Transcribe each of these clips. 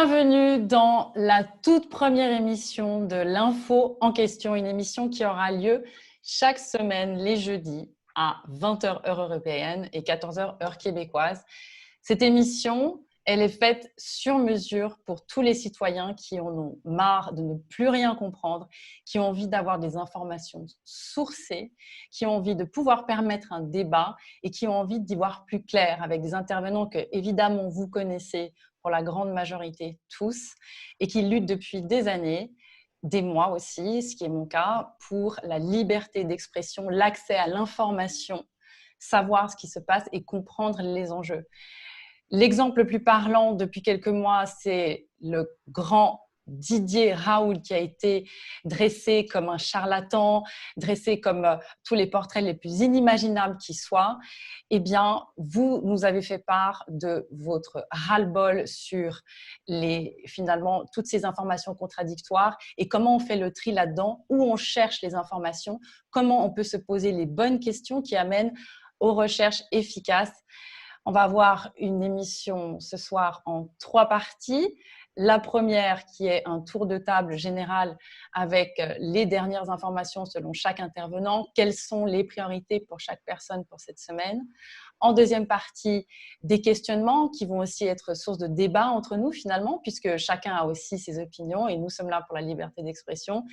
Bienvenue dans la toute première émission de l'Info en question, une émission qui aura lieu chaque semaine les jeudis à 20h heure européenne et 14h heure québécoise. Cette émission, elle est faite sur mesure pour tous les citoyens qui en ont marre de ne plus rien comprendre, qui ont envie d'avoir des informations sourcées, qui ont envie de pouvoir permettre un débat et qui ont envie d'y voir plus clair avec des intervenants que, évidemment, vous connaissez pour la grande majorité tous et qui luttent depuis des années, des mois aussi, ce qui est mon cas, pour la liberté d'expression, l'accès à l'information, savoir ce qui se passe et comprendre les enjeux. L'exemple le plus parlant depuis quelques mois, c'est le grand Didier Raoult qui a été dressé comme un charlatan, dressé comme tous les portraits les plus inimaginables qui soient. Eh bien, vous nous avez fait part de votre ras-le-bol sur finalement toutes ces informations contradictoires et comment on fait le tri là-dedans, où on cherche les informations, comment on peut se poser les bonnes questions qui amènent aux recherches efficaces. On va avoir une émission ce soir en 3 parties. La première qui est un tour de table général avec les dernières informations selon chaque intervenant. Quelles sont les priorités pour chaque personne pour cette semaine? En deuxième partie, des questionnements qui vont aussi être source de débat entre nous finalement, puisque chacun a aussi ses opinions et nous sommes là pour la liberté d'expression.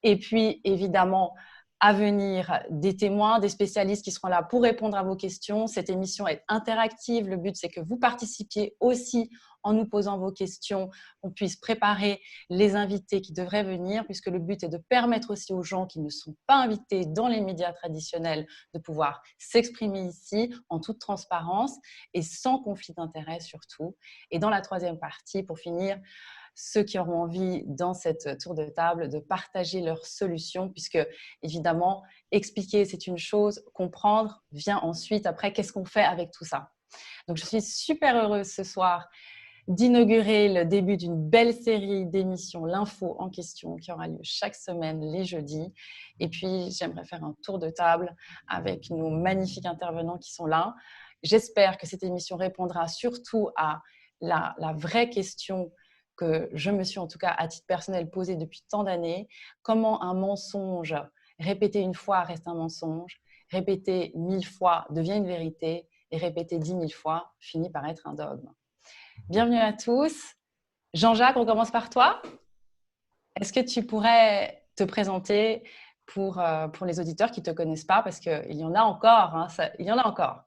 Et puis, évidemment, à venir des témoins, des spécialistes qui seront là pour répondre à vos questions. Cette émission est interactive. Le but, c'est que vous participiez aussi en nous posant vos questions, qu'on puisse préparer les invités qui devraient venir, puisque le but est de permettre aussi aux gens qui ne sont pas invités dans les médias traditionnels de pouvoir s'exprimer ici en toute transparence et sans conflit d'intérêts surtout. Et dans la troisième partie, pour finir, ceux qui auront envie, dans cette tour de table, de partager leurs solutions, puisque, évidemment, expliquer, c'est une chose, comprendre vient ensuite. Après, qu'est-ce qu'on fait avec tout ça? Donc, je suis super heureuse ce soir d'inaugurer le début d'une belle série d'émissions, l'Info en question, qui aura lieu chaque semaine, les jeudis. Et puis, j'aimerais faire un tour de table avec nos magnifiques intervenants qui sont là. J'espère que cette émission répondra surtout à la vraie question que je me suis en tout cas à titre personnel posée depuis tant d'années. Comment un mensonge répété une fois reste un mensonge, répété 1000 fois devient une vérité et répété 10 000 fois finit par être un dogme. Bienvenue à tous. Jean-Jacques, on commence par toi. Est-ce que tu pourrais te présenter pour les auditeurs qui ne te connaissent pas, parce qu'il y en a encore, hein, il y en a encore.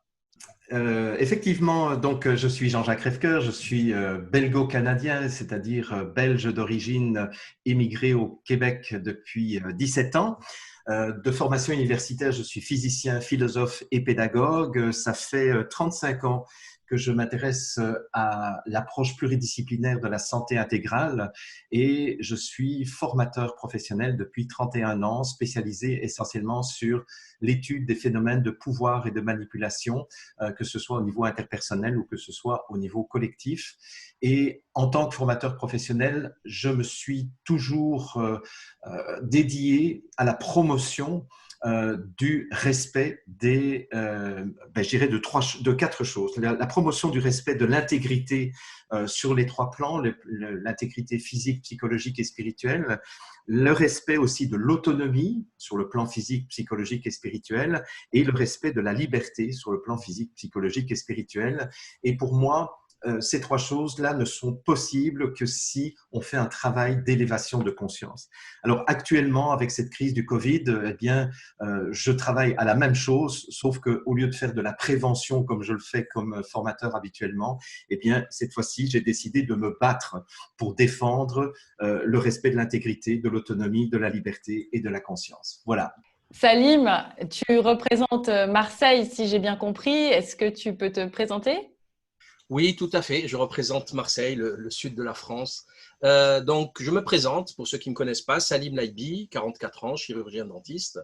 Effectivement, donc je suis Jean-Jacques Reffker, je suis belgo-canadien, c'est-à-dire belge d'origine, émigré au Québec depuis 17 ans. De formation universitaire, je suis physicien, philosophe et pédagogue. Ça fait 35 ans que je m'intéresse à l'approche pluridisciplinaire de la santé intégrale et je suis formateur professionnel depuis 31 ans, spécialisé essentiellement sur l'étude des phénomènes de pouvoir et de manipulation, que ce soit au niveau interpersonnel ou que ce soit au niveau collectif. Et en tant que formateur professionnel, je me suis toujours dédié à la promotion du respect des, je dirais de 4 choses. La promotion du respect de l'intégrité sur les 3 plans, l'intégrité physique, psychologique et spirituelle, le respect aussi de l'autonomie sur le plan physique, psychologique et spirituel, et le respect de la liberté sur le plan physique, psychologique et spirituel. Et pour moi, ces 3 choses-là ne sont possibles que si on fait un travail d'élévation de conscience. Alors actuellement, avec cette crise du Covid, eh bien, je travaille à la même chose, sauf qu'au lieu de faire de la prévention comme je le fais comme formateur habituellement, eh bien, cette fois-ci, j'ai décidé de me battre pour défendre le respect de l'intégrité, de l'autonomie, de la liberté et de la conscience. Voilà. Salim, tu représentes Marseille, si j'ai bien compris. Est-ce que tu peux te présenter ? Oui, tout à fait. Je représente Marseille, le sud de la France. Donc, je me présente, pour ceux qui ne me connaissent pas, Salim Laïbi, 44 ans, chirurgien dentiste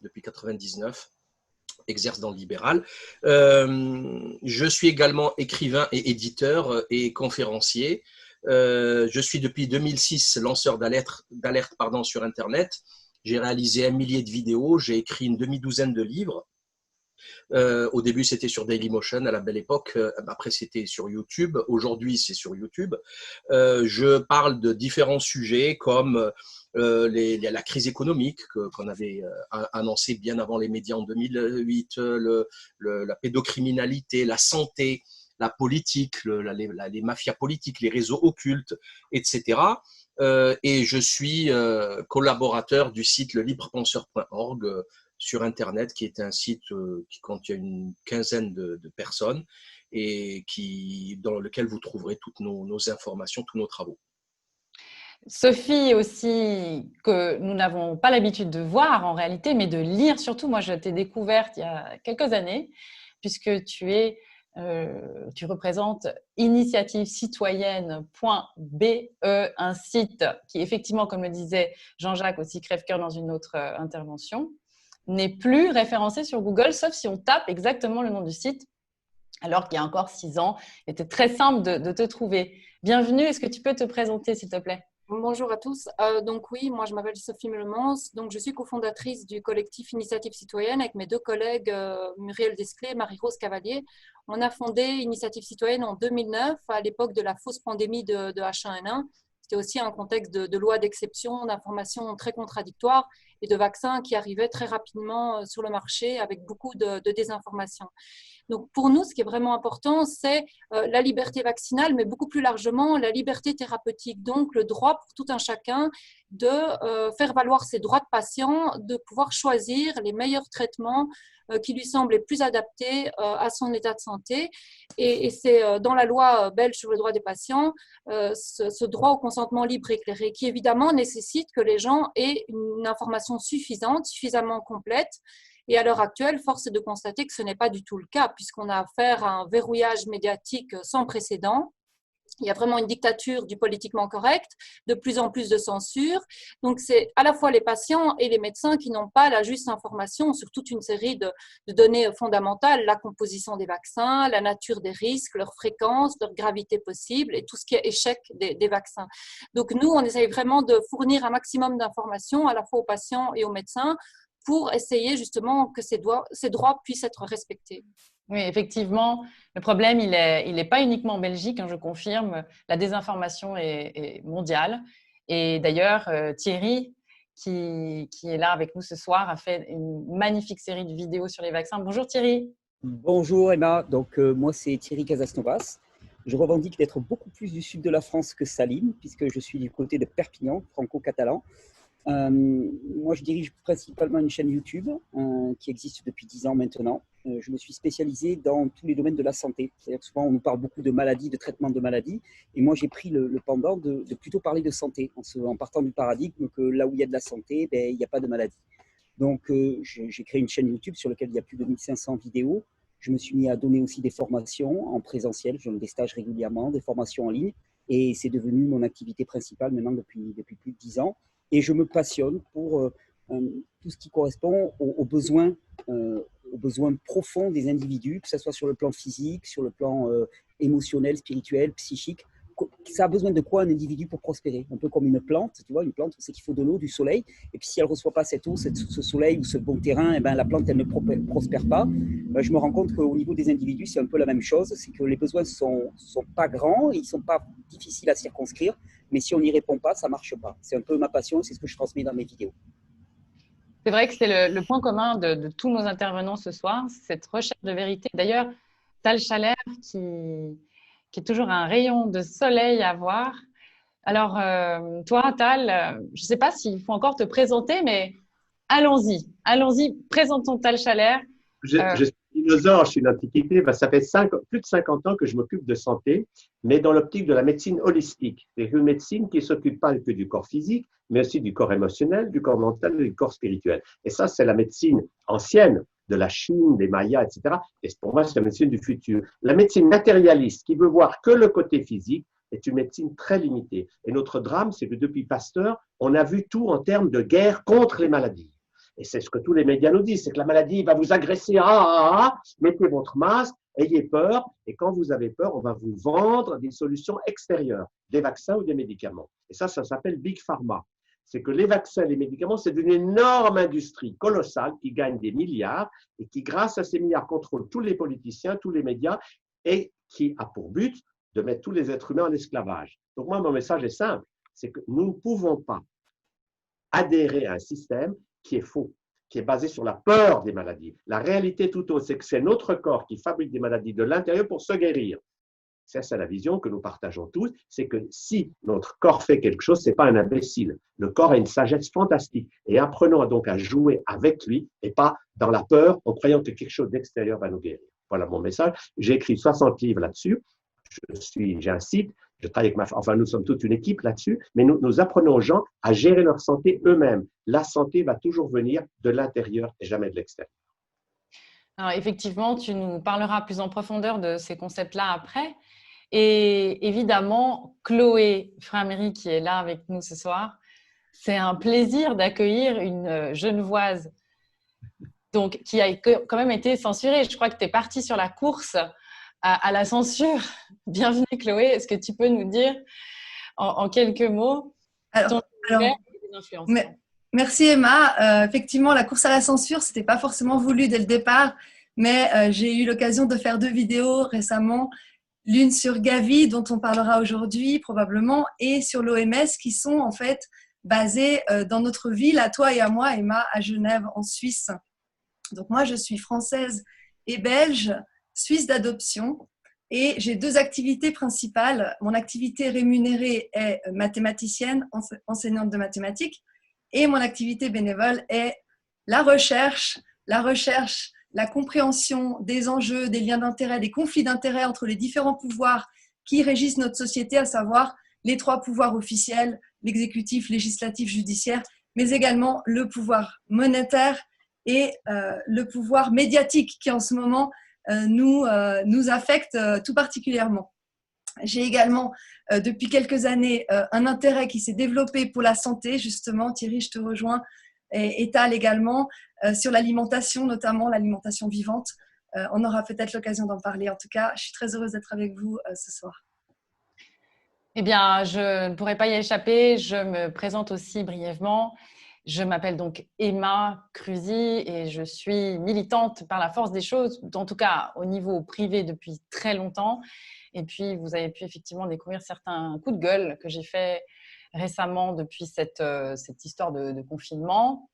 depuis 99, exerce dans le libéral. Je suis également écrivain et éditeur et conférencier. Je suis depuis 2006 lanceur d'alerte sur Internet. J'ai réalisé 1 millier de vidéos, j'ai écrit une demi-douzaine de livres. Au début, c'était sur Dailymotion à la belle époque. Après, c'était sur YouTube. Aujourd'hui, c'est sur YouTube. Je parle de différents sujets comme la crise économique qu'on avait annoncée bien avant les médias en 2008, la pédocriminalité, la santé, la politique, les mafias politiques, les réseaux occultes, etc. Et je suis collaborateur du site lelibrepenseur.org sur Internet, qui est un site qui contient une quinzaine de personnes et dans lequel vous trouverez toutes nos informations, tous nos travaux. Sophie aussi, que nous n'avons pas l'habitude de voir en réalité, mais de lire surtout. Moi, je t'ai découverte il y a quelques années, puisque tu représentes initiativecitoyenne.be, un site qui, effectivement, comme le disait Jean-Jacques aussi Crèvecoeur dans une autre intervention, n'est plus référencé sur Google, sauf si on tape exactement le nom du site, alors qu'il y a encore 6 ans, il était très simple de te trouver. Bienvenue, est-ce que tu peux te présenter, s'il te plaît ? Bonjour à tous. Donc oui, moi je m'appelle Sophie Meulemans. Donc je suis cofondatrice du collectif Initiative Citoyenne avec mes 2 collègues Muriel Desclés et Marie-Rose Cavalier. On a fondé Initiative Citoyenne en 2009 à l'époque de la fausse pandémie de H1N1. C'était aussi un contexte de loi d'exception, d'informations très contradictoires et de vaccins qui arrivaient très rapidement sur le marché avec beaucoup de désinformation. Donc pour nous, ce qui est vraiment important, c'est la liberté vaccinale, mais beaucoup plus largement la liberté thérapeutique. Donc le droit pour tout un chacun de faire valoir ses droits de patient, de pouvoir choisir les meilleurs traitements qui lui semblent les plus adaptés à son état de santé. Et c'est dans la loi belge sur le droit des patients, ce droit au consentement libre et éclairé, qui évidemment nécessite que les gens aient une information suffisante, suffisamment complète. Et à l'heure actuelle, force est de constater que ce n'est pas du tout le cas, puisqu'on a affaire à un verrouillage médiatique sans précédent. Il y a vraiment une dictature du politiquement correct, de plus en plus de censure. Donc, c'est à la fois les patients et les médecins qui n'ont pas la juste information sur toute une série de données fondamentales, la composition des vaccins, la nature des risques, leur fréquence, leur gravité possible et tout ce qui est échec des vaccins. Donc, nous, on essaye vraiment de fournir un maximum d'informations à la fois aux patients et aux médecins pour essayer justement que ces droits puissent être respectés. Oui, effectivement, le problème, il est pas uniquement en Belgique, hein, je confirme. La désinformation est mondiale. Et d'ailleurs, Thierry, qui est là avec nous ce soir, a fait une magnifique série de vidéos sur les vaccins. Bonjour Thierry. Bonjour Emma, donc moi c'est Thierry Casasnovas. Je revendique d'être beaucoup plus du sud de la France que Salim, puisque je suis du côté de Perpignan, franco-catalan. Moi, je dirige principalement une chaîne YouTube qui existe depuis 10 ans maintenant. Je me suis spécialisé dans tous les domaines de la santé. C'est-à-dire que souvent, on nous parle beaucoup de maladies, de traitement de maladies. Et moi, j'ai pris le pendant de plutôt parler de santé, en partant du paradigme que là où il y a de la santé, ben, il n'y a pas de maladie. Donc, j'ai créé une chaîne YouTube sur laquelle il y a plus de 1500 vidéos. Je me suis mis à donner aussi des formations en présentiel. Je donne des stages régulièrement, des formations en ligne. Et c'est devenu mon activité principale maintenant depuis plus de 10 ans. Et je me passionne pour tout ce qui correspond aux besoins profonds des individus, que ce soit sur le plan physique, sur le plan émotionnel, spirituel, psychique. Ça a besoin de quoi un individu pour prospérer? Un peu comme une plante, tu vois, une plante, c'est qu'il faut de l'eau, du soleil. Et puis si elle ne reçoit pas cette eau, ce soleil ou ce bon terrain, eh ben, la plante, elle ne prospère pas. Je me rends compte qu'au niveau des individus, c'est un peu la même chose. C'est que les besoins ne sont pas grands, ils ne sont pas difficiles à circonscrire. Mais si on n'y répond pas, ça ne marche pas. C'est un peu ma passion, c'est ce que je transmets dans mes vidéos. C'est vrai que c'est le point commun de tous nos intervenants ce soir, cette recherche de vérité. D'ailleurs, Tal Chalère qui est toujours un rayon de soleil à voir. Alors, toi, Tal, je ne sais pas s'il faut encore te présenter, mais allons-y, présentons Tal Chalère. Je suis dinosaure, je suis l'Antiquité. Ça fait plus de 50 ans que je m'occupe de santé, mais dans l'optique de la médecine holistique. C'est une médecine qui ne s'occupe pas que du corps physique, mais aussi du corps émotionnel, du corps mental et du corps spirituel. Et ça, c'est la médecine ancienne de la Chine, des Mayas, etc. Et pour moi, c'est la médecine du futur. La médecine matérialiste, qui veut voir que le côté physique, est une médecine très limitée. Et notre drame, c'est que depuis Pasteur, on a vu tout en termes de guerre contre les maladies. Et c'est ce que tous les médias nous disent, c'est que la maladie va vous agresser, mettez votre masque, ayez peur, et quand vous avez peur, on va vous vendre des solutions extérieures, des vaccins ou des médicaments. Et ça s'appelle Big Pharma. c'est que les vaccins, les médicaments, c'est une énorme industrie colossale qui gagne des milliards et qui, grâce à ces milliards, contrôle tous les politiciens, tous les médias et qui a pour but de mettre tous les êtres humains en esclavage. Donc moi, mon message est simple, c'est que nous ne pouvons pas adhérer à un système qui est faux, qui est basé sur la peur des maladies. La réalité tout autre, c'est que c'est notre corps qui fabrique des maladies de l'intérieur pour se guérir. C'est la vision que nous partageons tous, c'est que si notre corps fait quelque chose, ce n'est pas un imbécile. Le corps a une sagesse fantastique et apprenons donc à jouer avec lui et pas dans la peur en croyant que quelque chose d'extérieur va nous guérir. Voilà mon message. J'ai écrit 60 livres là-dessus. J'ai un site, je travaille avec enfin nous sommes toute une équipe là-dessus, mais nous apprenons aux gens à gérer leur santé eux-mêmes. La santé va toujours venir de l'intérieur et jamais de l'extérieur. Alors, effectivement, tu nous parleras plus en profondeur de ces concepts-là après. Et évidemment, Chloé Framery qui est là avec nous ce soir, c'est un plaisir d'accueillir une Genevoise donc, qui a quand même été censurée. Je crois que tu es partie sur la course à la censure. Bienvenue Chloé, est-ce que tu peux nous dire en quelques mots ton univers et tes influences? Merci Emma. Effectivement, la course à la censure, ce n'était pas forcément voulu dès le départ, mais j'ai eu l'occasion de faire 2 vidéos récemment, l'une sur Gavi, dont on parlera aujourd'hui probablement, et sur l'OMS, qui sont en fait basées dans notre ville, à toi et à moi, Emma, à Genève, en Suisse. Donc moi, je suis française et belge, suisse d'adoption, et j'ai 2 activités principales. Mon activité rémunérée est mathématicienne, enseignante de mathématiques, et mon activité bénévole est la recherche, la compréhension des enjeux, des liens d'intérêt, des conflits d'intérêt entre les différents pouvoirs qui régissent notre société, à savoir les 3 pouvoirs officiels, l'exécutif, législatif, judiciaire, mais également le pouvoir monétaire et le pouvoir médiatique qui en ce moment nous affecte tout particulièrement. J'ai également, depuis quelques années, un intérêt qui s'est développé pour la santé, justement. Thierry, je te rejoins, et Tal également, sur l'alimentation, notamment l'alimentation vivante. On aura peut-être l'occasion d'en parler. En tout cas, je suis très heureuse d'être avec vous ce soir. Eh bien, je ne pourrais pas y échapper. Je me présente aussi brièvement. Je m'appelle donc Emma Cruzy et je suis militante par la force des choses, en tout cas au niveau privé depuis très longtemps. Et puis, vous avez pu effectivement découvrir certains coups de gueule que j'ai fait récemment depuis cette histoire de confinement.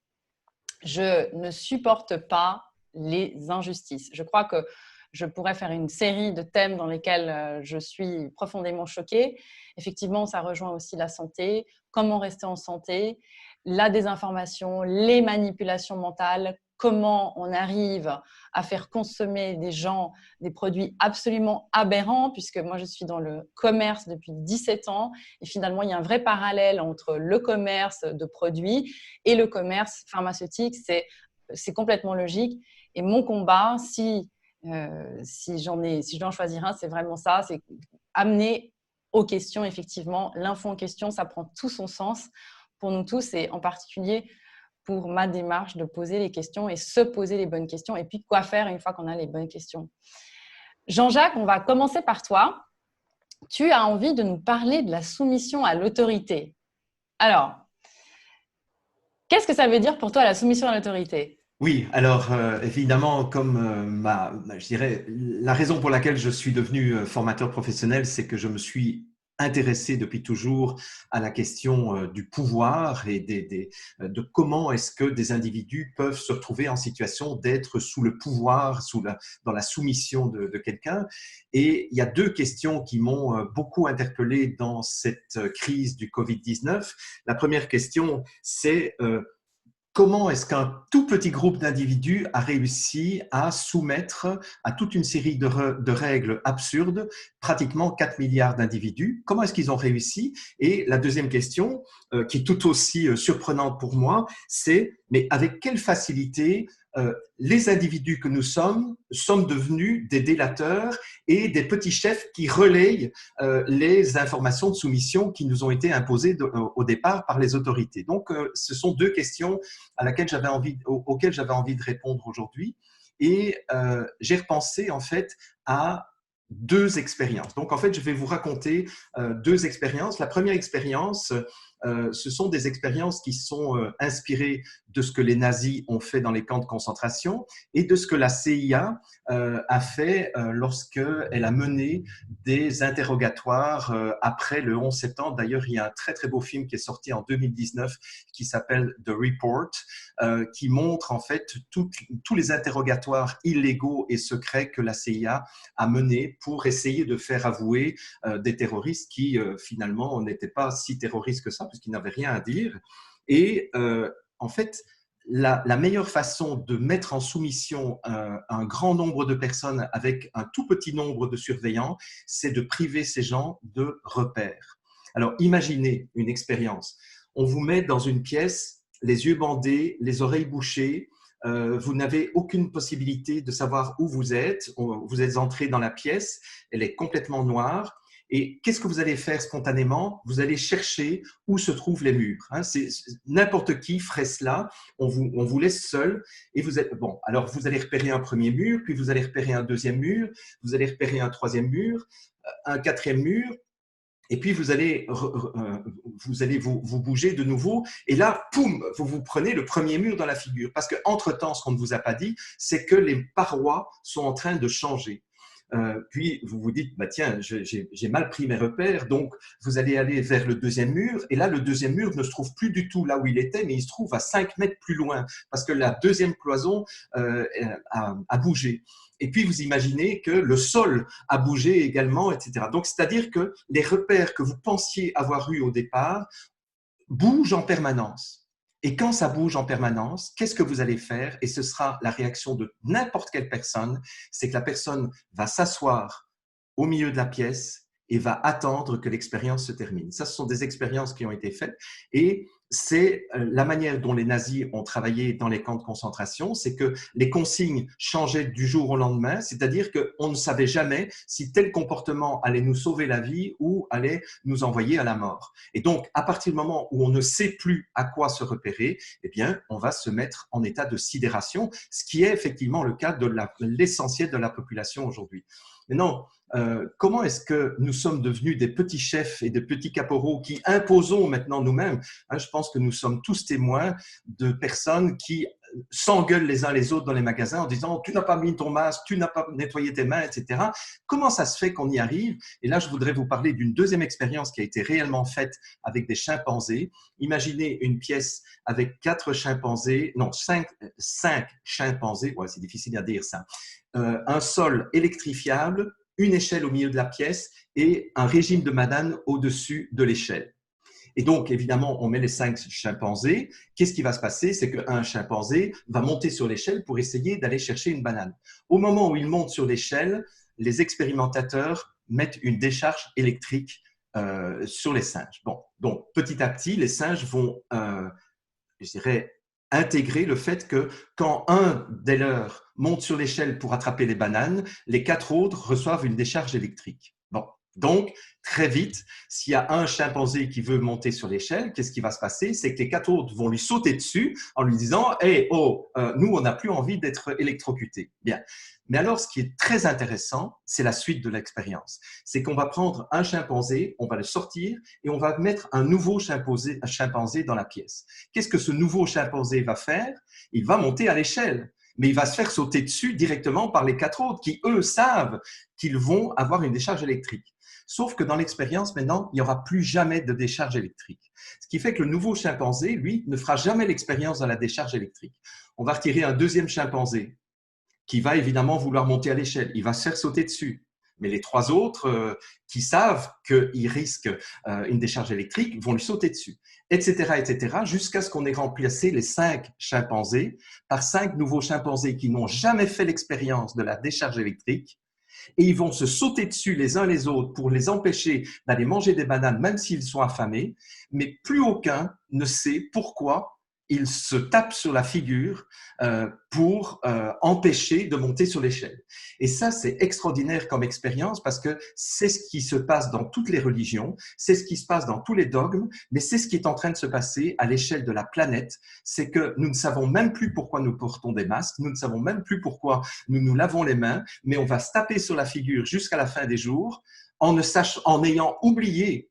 Je ne supporte pas les injustices. Je crois que je pourrais faire une série de thèmes dans lesquels je suis profondément choquée. Effectivement, ça rejoint aussi la santé, comment rester en santé, la désinformation, les manipulations mentales, comment on arrive à faire consommer des gens des produits absolument aberrants, puisque moi je suis dans le commerce depuis 17 ans et finalement il y a un vrai parallèle entre le commerce de produits et le commerce pharmaceutique, c'est complètement logique. Et mon combat, si je dois en choisir un, c'est vraiment ça, c'est amener aux questions, effectivement, l'info en question, ça prend tout son sens pour nous tous et en particulier pour ma démarche de poser les questions et se poser les bonnes questions et puis quoi faire une fois qu'on a les bonnes questions. Jean-Jacques, on va commencer par toi. Tu as envie de nous parler de la soumission à l'autorité. Alors, qu'est-ce que ça veut dire pour toi la soumission à l'autorité ? Oui, alors évidemment, comme je dirais, la raison pour laquelle je suis devenu formateur professionnel, c'est que je me suis intéressé depuis toujours à la question du pouvoir et de comment est-ce que des individus peuvent se retrouver en situation d'être sous le pouvoir, dans la soumission de quelqu'un. Et il y a 2 questions qui m'ont beaucoup interpellé dans cette crise du Covid-19. La première question, c'est comment est-ce qu'un tout petit groupe d'individus a réussi à soumettre à toute une série de règles absurdes pratiquement 4 milliards d'individus? Comment est-ce qu'ils ont réussi? Et la deuxième question, qui est tout aussi surprenante pour moi, c'est mais avec quelle facilité les individus que nous sommes devenus des délateurs et des petits chefs qui relayent les informations de soumission qui nous ont été imposées au départ par les autorités. Donc, ce sont 2 questions auxquelles j'avais envie de répondre aujourd'hui. Et j'ai repensé en fait à 2 expériences. Donc, en fait, je vais vous raconter 2 expériences. La première expérience, ce sont des expériences qui sont inspirées de ce que les nazis ont fait dans les camps de concentration et de ce que la CIA a fait lorsqu'elle a mené des interrogatoires après le 11 septembre. D'ailleurs, il y a un très très beau film qui est sorti en 2019 qui s'appelle The Report, qui montre en fait tous les interrogatoires illégaux et secrets que la CIA a menés pour essayer de faire avouer des terroristes qui finalement n'étaient pas si terroristes que ça, puisqu'ils n'avaient rien à dire. Et en fait, la meilleure façon de mettre en soumission un grand nombre de personnes avec un tout petit nombre de surveillants, c'est de priver ces gens de repères. Alors, imaginez une expérience. On vous met dans une pièce, les yeux bandés, les oreilles bouchées, vous n'avez aucune possibilité de savoir où vous êtes. Vous êtes entré dans la pièce, elle est complètement noire. Et qu'est-ce que vous allez faire spontanément? Vous allez chercher où se trouvent les murs. N'importe qui ferait cela. On vous laisse seul. Et vous êtes bon. Alors vous allez repérer un premier mur, puis vous allez repérer un deuxième mur, vous allez repérer un troisième mur, un quatrième mur. Et puis, vous allez vous bouger de nouveau. Et là, poum, vous prenez le premier mur dans la figure. Parce qu'entre-temps, ce qu'on ne vous a pas dit, c'est que les parois sont en train de changer. Puis, vous vous dites, bah, tiens, j'ai mal pris mes repères. Donc, vous allez aller vers le deuxième mur. Et là, le deuxième mur ne se trouve plus du tout là où il était, mais il se trouve à 5 mètres plus loin. Parce que la deuxième cloison a bougé. Et puis, vous imaginez que le sol a bougé également, etc. Donc, c'est-à-dire que les repères que vous pensiez avoir eus au départ bougent en permanence. Et quand ça bouge en permanence, qu'est-ce que vous allez faire? Et ce sera la réaction de n'importe quelle personne, c'est que la personne va s'asseoir au milieu de la pièce et va attendre que l'expérience se termine. Ça, ce sont des expériences qui ont été faites et c'est la manière dont les nazis ont travaillé dans les camps de concentration, c'est que les consignes changeaient du jour au lendemain, c'est-à-dire qu'on ne savait jamais si tel comportement allait nous sauver la vie ou allait nous envoyer à la mort. Et donc, à partir du moment où on ne sait plus à quoi se repérer, eh bien, on va se mettre en état de sidération, ce qui est effectivement le cas de l'essentiel de la population aujourd'hui. Maintenant, comment est-ce que nous sommes devenus des petits chefs et des petits caporaux qui imposons maintenant nous-mêmes? Je pense que nous sommes tous témoins de personnes qui s'engueulent les uns les autres dans les magasins en disant « tu n'as pas mis ton masque, tu n'as pas nettoyé tes mains, etc. » Comment ça se fait qu'on y arrive? Et là, je voudrais vous parler d'une deuxième expérience qui a été réellement faite avec des chimpanzés. Imaginez une pièce avec 4 chimpanzés, non, 5 chimpanzés, ouais, c'est difficile à dire ça, un sol électrifiable, une échelle au milieu de la pièce et un régime de banane au-dessus de l'échelle. Et donc, évidemment, on met les 5 chimpanzés. Qu'est-ce qui va se passer? C'est qu'un chimpanzé va monter sur l'échelle pour essayer d'aller chercher une banane. Au moment où il monte sur l'échelle, les expérimentateurs mettent une décharge électrique sur les singes. Bon, donc, petit à petit, les singes vont, je dirais, intégrer le fait que quand un des leurs monte sur l'échelle pour attraper les bananes, les 4 autres reçoivent une décharge électrique. Bon. Donc, très vite, s'il y a un chimpanzé qui veut monter sur l'échelle, qu'est-ce qui va se passer? C'est que les 4 autres vont lui sauter dessus en lui disant « Hey, nous, on n'a plus envie d'être électrocutés. » Bien. Mais alors, ce qui est très intéressant, c'est la suite de l'expérience. C'est qu'on va prendre un chimpanzé, on va le sortir et on va mettre un nouveau chimpanzé dans la pièce. Qu'est-ce que ce nouveau chimpanzé va faire? Il va monter à l'échelle. Mais il va se faire sauter dessus directement par les 4 autres qui, eux, savent qu'ils vont avoir une décharge électrique. Sauf que dans l'expérience, maintenant, il n'y aura plus jamais de décharge électrique. Ce qui fait que le nouveau chimpanzé, lui, ne fera jamais l'expérience de la décharge électrique. On va retirer un deuxième chimpanzé qui va évidemment vouloir monter à l'échelle. Il va se faire sauter dessus. Mais les 3 autres qui savent qu'ils risquent une décharge électrique vont lui sauter dessus, etc., jusqu'à ce qu'on ait remplacé les 5 chimpanzés par 5 nouveaux chimpanzés qui n'ont jamais fait l'expérience de la décharge électrique. Et ils vont se sauter dessus les uns les autres pour les empêcher d'aller manger des bananes, même s'ils sont affamés. Mais plus aucun ne sait pourquoi ils se tapent sur la figure pour empêcher de monter sur l'échelle. Et ça, c'est extraordinaire comme expérience parce que c'est ce qui se passe dans toutes les religions, c'est ce qui se passe dans tous les dogmes, mais c'est ce qui est en train de se passer à l'échelle de la planète. C'est que nous ne savons même plus pourquoi nous portons des masques, nous ne savons même plus pourquoi nous nous lavons les mains, mais on va se taper sur la figure jusqu'à la fin des jours en ayant oublié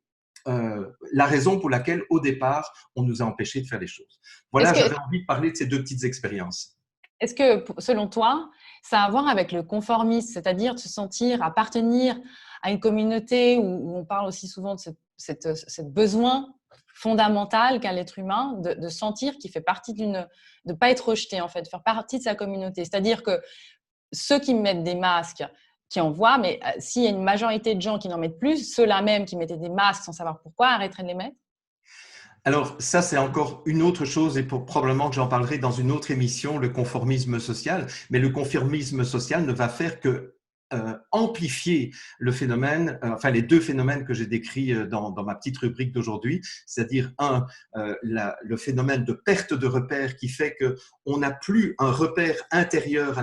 la raison pour laquelle, au départ, on nous a empêchés de faire les choses. Voilà, j'avais envie de parler de ces 2 petites expériences. Est-ce que, selon toi, ça a à voir avec le conformisme, c'est-à-dire de se sentir appartenir à une communauté où on parle aussi souvent de ce besoin fondamental qu'a l'être humain de sentir qu'il fait partie de ne pas être rejeté, en fait, de faire partie de sa communauté. C'est-à-dire que ceux qui mettent des masques, qui en voient, mais s'il y a une majorité de gens qui n'en mettent plus, ceux-là même qui mettaient des masques sans savoir pourquoi arrêteraient de les mettre? Alors, ça, c'est encore une autre chose et probablement que j'en parlerai dans une autre émission, le conformisme social. Mais le conformisme social ne va faire que amplifier le phénomène, enfin les 2 phénomènes que j'ai décrits dans ma petite rubrique d'aujourd'hui, c'est-à-dire le phénomène de perte de repère qui fait qu'on n'a plus un repère intérieur,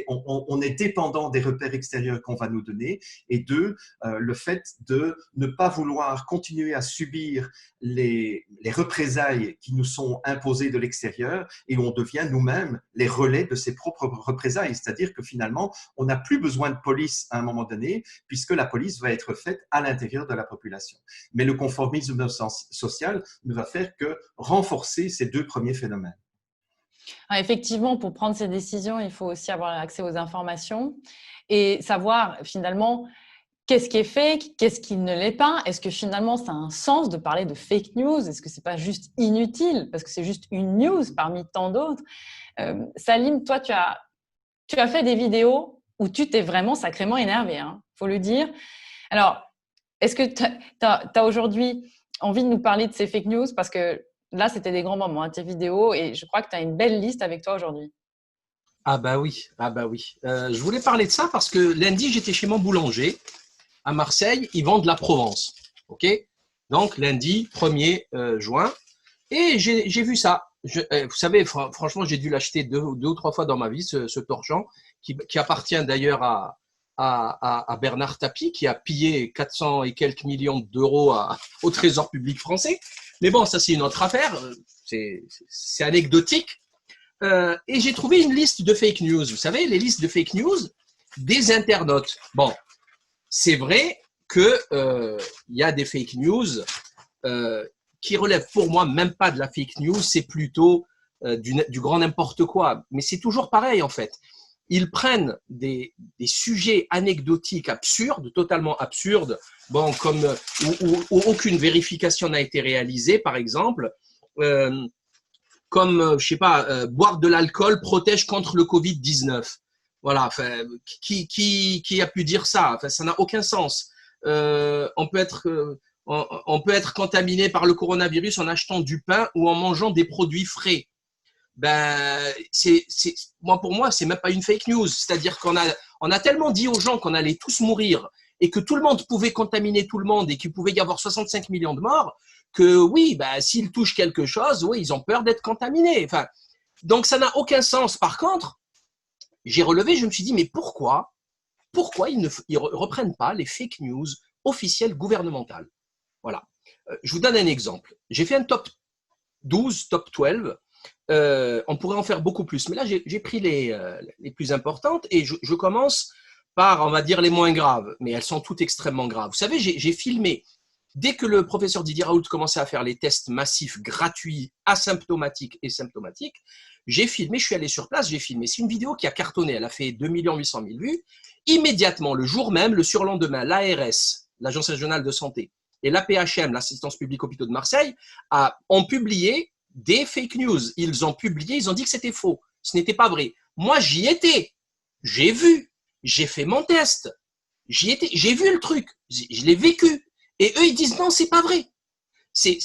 on est dépendant des repères extérieurs qu'on va nous donner, et 2, le fait de ne pas vouloir continuer à subir les représailles qui nous sont imposées de l'extérieur, et on devient nous-mêmes les relais de ces propres représailles, c'est-à-dire que finalement, on n'a plus besoin de police à un moment donné, puisque la police va être faite à l'intérieur de la population. Mais le conformisme social ne va faire que renforcer ces 2 premiers phénomènes. Alors, effectivement, pour prendre ces décisions, il faut aussi avoir accès aux informations et savoir finalement qu'est-ce qui est fake, qu'est-ce qui ne l'est pas. Est-ce que finalement, ça a un sens de parler de fake news? Est-ce que ce n'est pas juste inutile parce que c'est juste une news parmi tant d'autres? Salim, toi, tu as fait des vidéos où tu t'es vraiment sacrément énervé, hein, faut le dire. Alors, est-ce que tu as aujourd'hui envie de nous parler de ces fake news? Parce que là, c'était des grands moments, hein, tes vidéos, et je crois que tu as une belle liste avec toi aujourd'hui. Ah bah oui. Je voulais parler de ça parce que lundi, j'étais chez mon boulanger à Marseille. Ils vendent la Provence. Ok. Donc, lundi, 1er juin. Et j'ai vu ça. Vous savez, franchement, j'ai dû l'acheter 2 ou 3 fois dans ma vie, ce torchon, qui appartient d'ailleurs à Bernard Tapie, qui a pillé 400 et quelques millions d'euros au Trésor public français. Mais bon, ça, c'est une autre affaire. C'est anecdotique. Et j'ai trouvé une liste de fake news. Vous savez, les listes de fake news des internautes. Bon, c'est vrai qu'il y a des fake news qui relèvent pour moi même pas de la fake news, c'est plutôt du grand n'importe quoi. Mais c'est toujours pareil en fait. Ils prennent des sujets anecdotiques absurdes, totalement absurdes, bon, comme où aucune vérification n'a été réalisée, par exemple, comme, je sais pas, boire de l'alcool protège contre le Covid-19. Voilà, enfin, qui a pu dire ça? Enfin, ça n'a aucun sens. On peut être contaminé par le coronavirus en achetant du pain ou en mangeant des produits frais. Pour moi, c'est même pas une fake news. C'est-à-dire qu'on a tellement dit aux gens qu'on allait tous mourir et que tout le monde pouvait contaminer tout le monde et qu'il pouvait y avoir 65 millions de morts, que oui, s'ils touchent quelque chose, oui, ils ont peur d'être contaminés. Enfin, donc ça n'a aucun sens. Par contre, j'ai relevé, je me suis dit, mais pourquoi ils ne reprennent pas les fake news officielles gouvernementales? Voilà. Je vous donne un exemple. J'ai fait un top 12, top 12. On pourrait en faire beaucoup plus, mais là j'ai pris les plus importantes et je commence par, on va dire, les moins graves, mais elles sont toutes extrêmement graves. Vous savez, j'ai filmé, dès que le professeur Didier Raoult commençait à faire les tests massifs gratuits, asymptomatiques et symptomatiques, j'ai filmé, je suis allé sur place, j'ai filmé. C'est une vidéo qui a cartonné, elle a fait 2 800 000 vues. Immédiatement, le jour même, le surlendemain, l'ARS, l'Agence régionale de santé, et l'APHM, l'Assistance publique hôpitaux de Marseille, ont publié des fake news. Ils ont dit que c'était faux. Ce n'était pas vrai. Moi, j'y étais. J'ai vu. J'ai fait mon test. J'y étais. J'ai vu le truc. Je l'ai vécu. Et eux, ils disent non, c'est pas vrai. C'est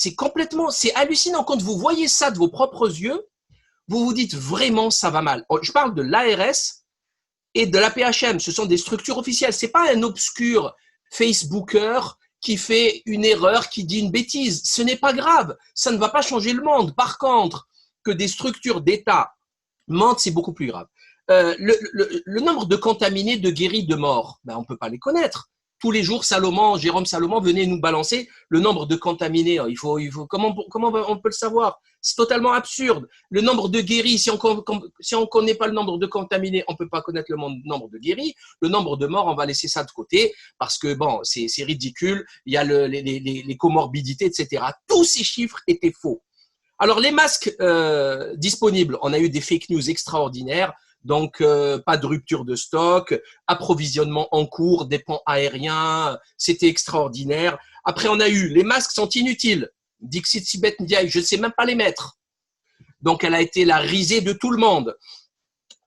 hallucinant. Quand vous voyez ça de vos propres yeux, vous vous dites vraiment ça va mal. Je parle de l'ARS et de l'APHM. Ce sont des structures officielles. C'est pas un obscur Facebooker qui fait une erreur, qui dit une bêtise. Ce n'est pas grave. Ça ne va pas changer le monde. Par contre, que des structures d'État mentent, c'est beaucoup plus grave. Le nombre de contaminés, de guéris, de morts, on ne peut pas les connaître. Tous les jours, Jérôme Salomon venait nous balancer le nombre de contaminés. Comment on peut le savoir? C'est totalement absurde. Le nombre de guéris, si on ne connaît pas le nombre de contaminés, on ne peut pas connaître le nombre de guéris. Le nombre de morts, on va laisser ça de côté parce que bon, c'est ridicule. Il y a les comorbidités, etc. Tous ces chiffres étaient faux. Alors, les masques disponibles, on a eu des fake news extraordinaires. Donc, pas de rupture de stock, approvisionnement en cours, des ponts aériens, c'était extraordinaire. Après, on a eu les masques sont inutiles. Dixit Sibeth Ndiaye, je ne sais même pas les mettre. Donc, elle a été la risée de tout le monde.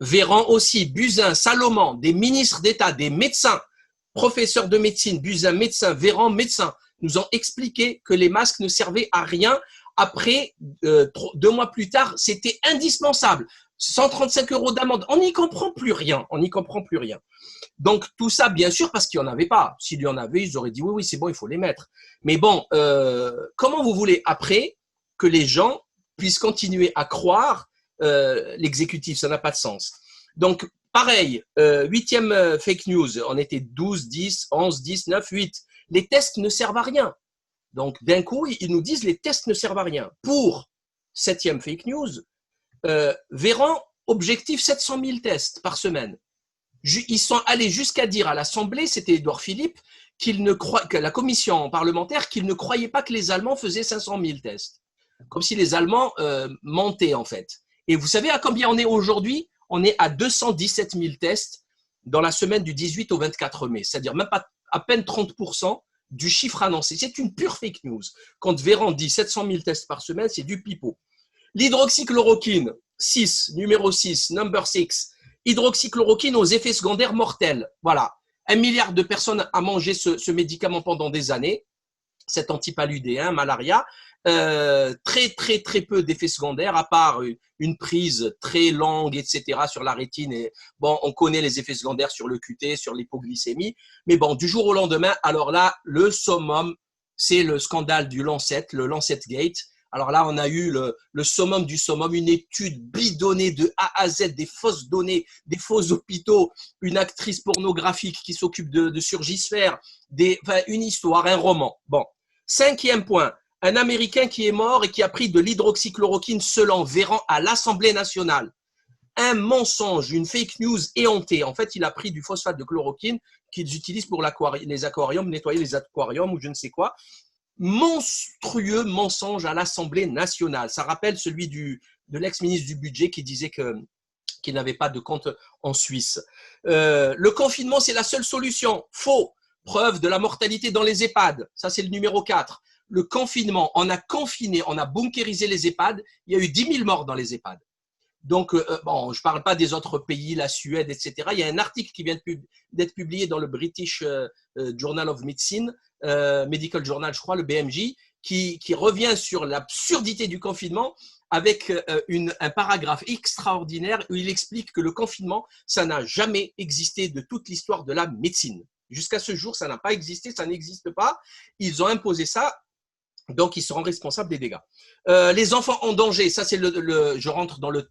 Véran aussi, Buzyn, Salomon, des ministres d'État, des médecins, professeurs de médecine, Buzyn, médecin, Véran, médecin, nous ont expliqué que les masques ne servaient à rien. Après, 2 mois plus tard, c'était indispensable. 135 € d'amende. On n'y comprend plus rien. On n'y comprend plus rien. Donc, tout ça, bien sûr, parce qu'il n'y en avait pas. S'il y en avait, ils auraient dit oui, c'est bon, il faut les mettre. Mais bon, comment vous voulez après que les gens puissent continuer à croire l'exécutif? Ça n'a pas de sens. Donc, pareil, 8e fake news. On était 12, 10, 11, 10, 9, 8. Les tests ne servent à rien. Donc, d'un coup, ils nous disent les tests ne servent à rien. Pour 7e fake news, Véran, objectif 700 000 tests par semaine. Ils sont allés jusqu'à dire à l'Assemblée, c'était Édouard Philippe, que la commission parlementaire, qu'il ne croyait pas que les Allemands faisaient 500 000 tests. Comme si les Allemands mentaient en fait. Et vous savez à combien on est aujourd'hui? On est à 217 000 tests dans la semaine du 18 au 24 mai. C'est-à-dire même pas à peine 30% du chiffre annoncé. C'est une pure fake news. Quand Véran dit 700 000 tests par semaine, c'est du pipeau. L'hydroxychloroquine, 6, numéro 6, number 6. Hydroxychloroquine aux effets secondaires mortels. Voilà. 1 milliard de personnes a mangé ce médicament pendant des années. Cet antipaludéen, malaria. Très peu d'effets secondaires, à part une prise très longue, etc. sur la rétine. Et, bon, on connaît les effets secondaires sur le QT, sur l'hypoglycémie. Mais bon, du jour au lendemain, alors là, le summum, c'est le scandale du Lancet, le Lancet Gate. Alors là, on a eu le summum du summum, une étude bidonnée de A à Z, des fausses données, des faux hôpitaux, une actrice pornographique qui s'occupe de surgisphère, une histoire, un roman. Bon, 5e point, un Américain qui est mort et qui a pris de l'hydroxychloroquine selon Véran à l'Assemblée nationale. Un mensonge, une fake news éhontée. En fait, il a pris du phosphate de chloroquine qu'ils utilisent pour les aquariums, nettoyer les aquariums ou je ne sais quoi. Monstrueux mensonge à l'Assemblée nationale. Ça rappelle celui de l'ex-ministre du Budget qui disait qu'il n'avait pas de compte en Suisse. Le confinement, c'est la seule solution. Faux. Preuve de la mortalité dans les EHPAD. Ça, c'est le numéro 4. Le confinement, on a confiné, on a bunkérisé les EHPAD. Il y a eu 10 000 morts dans les EHPAD. Donc, bon, je ne parle pas des autres pays, la Suède, etc. Il y a un article qui vient d'être publié dans le British Journal of Medicine, Medical Journal, je crois, le BMJ, qui revient sur l'absurdité du confinement avec un paragraphe extraordinaire où il explique que le confinement, ça n'a jamais existé de toute l'histoire de la médecine. Jusqu'à ce jour, ça n'a pas existé, ça n'existe pas. Ils ont imposé ça. Donc, ils seront responsables des dégâts. Les enfants en danger, ça c'est je rentre dans le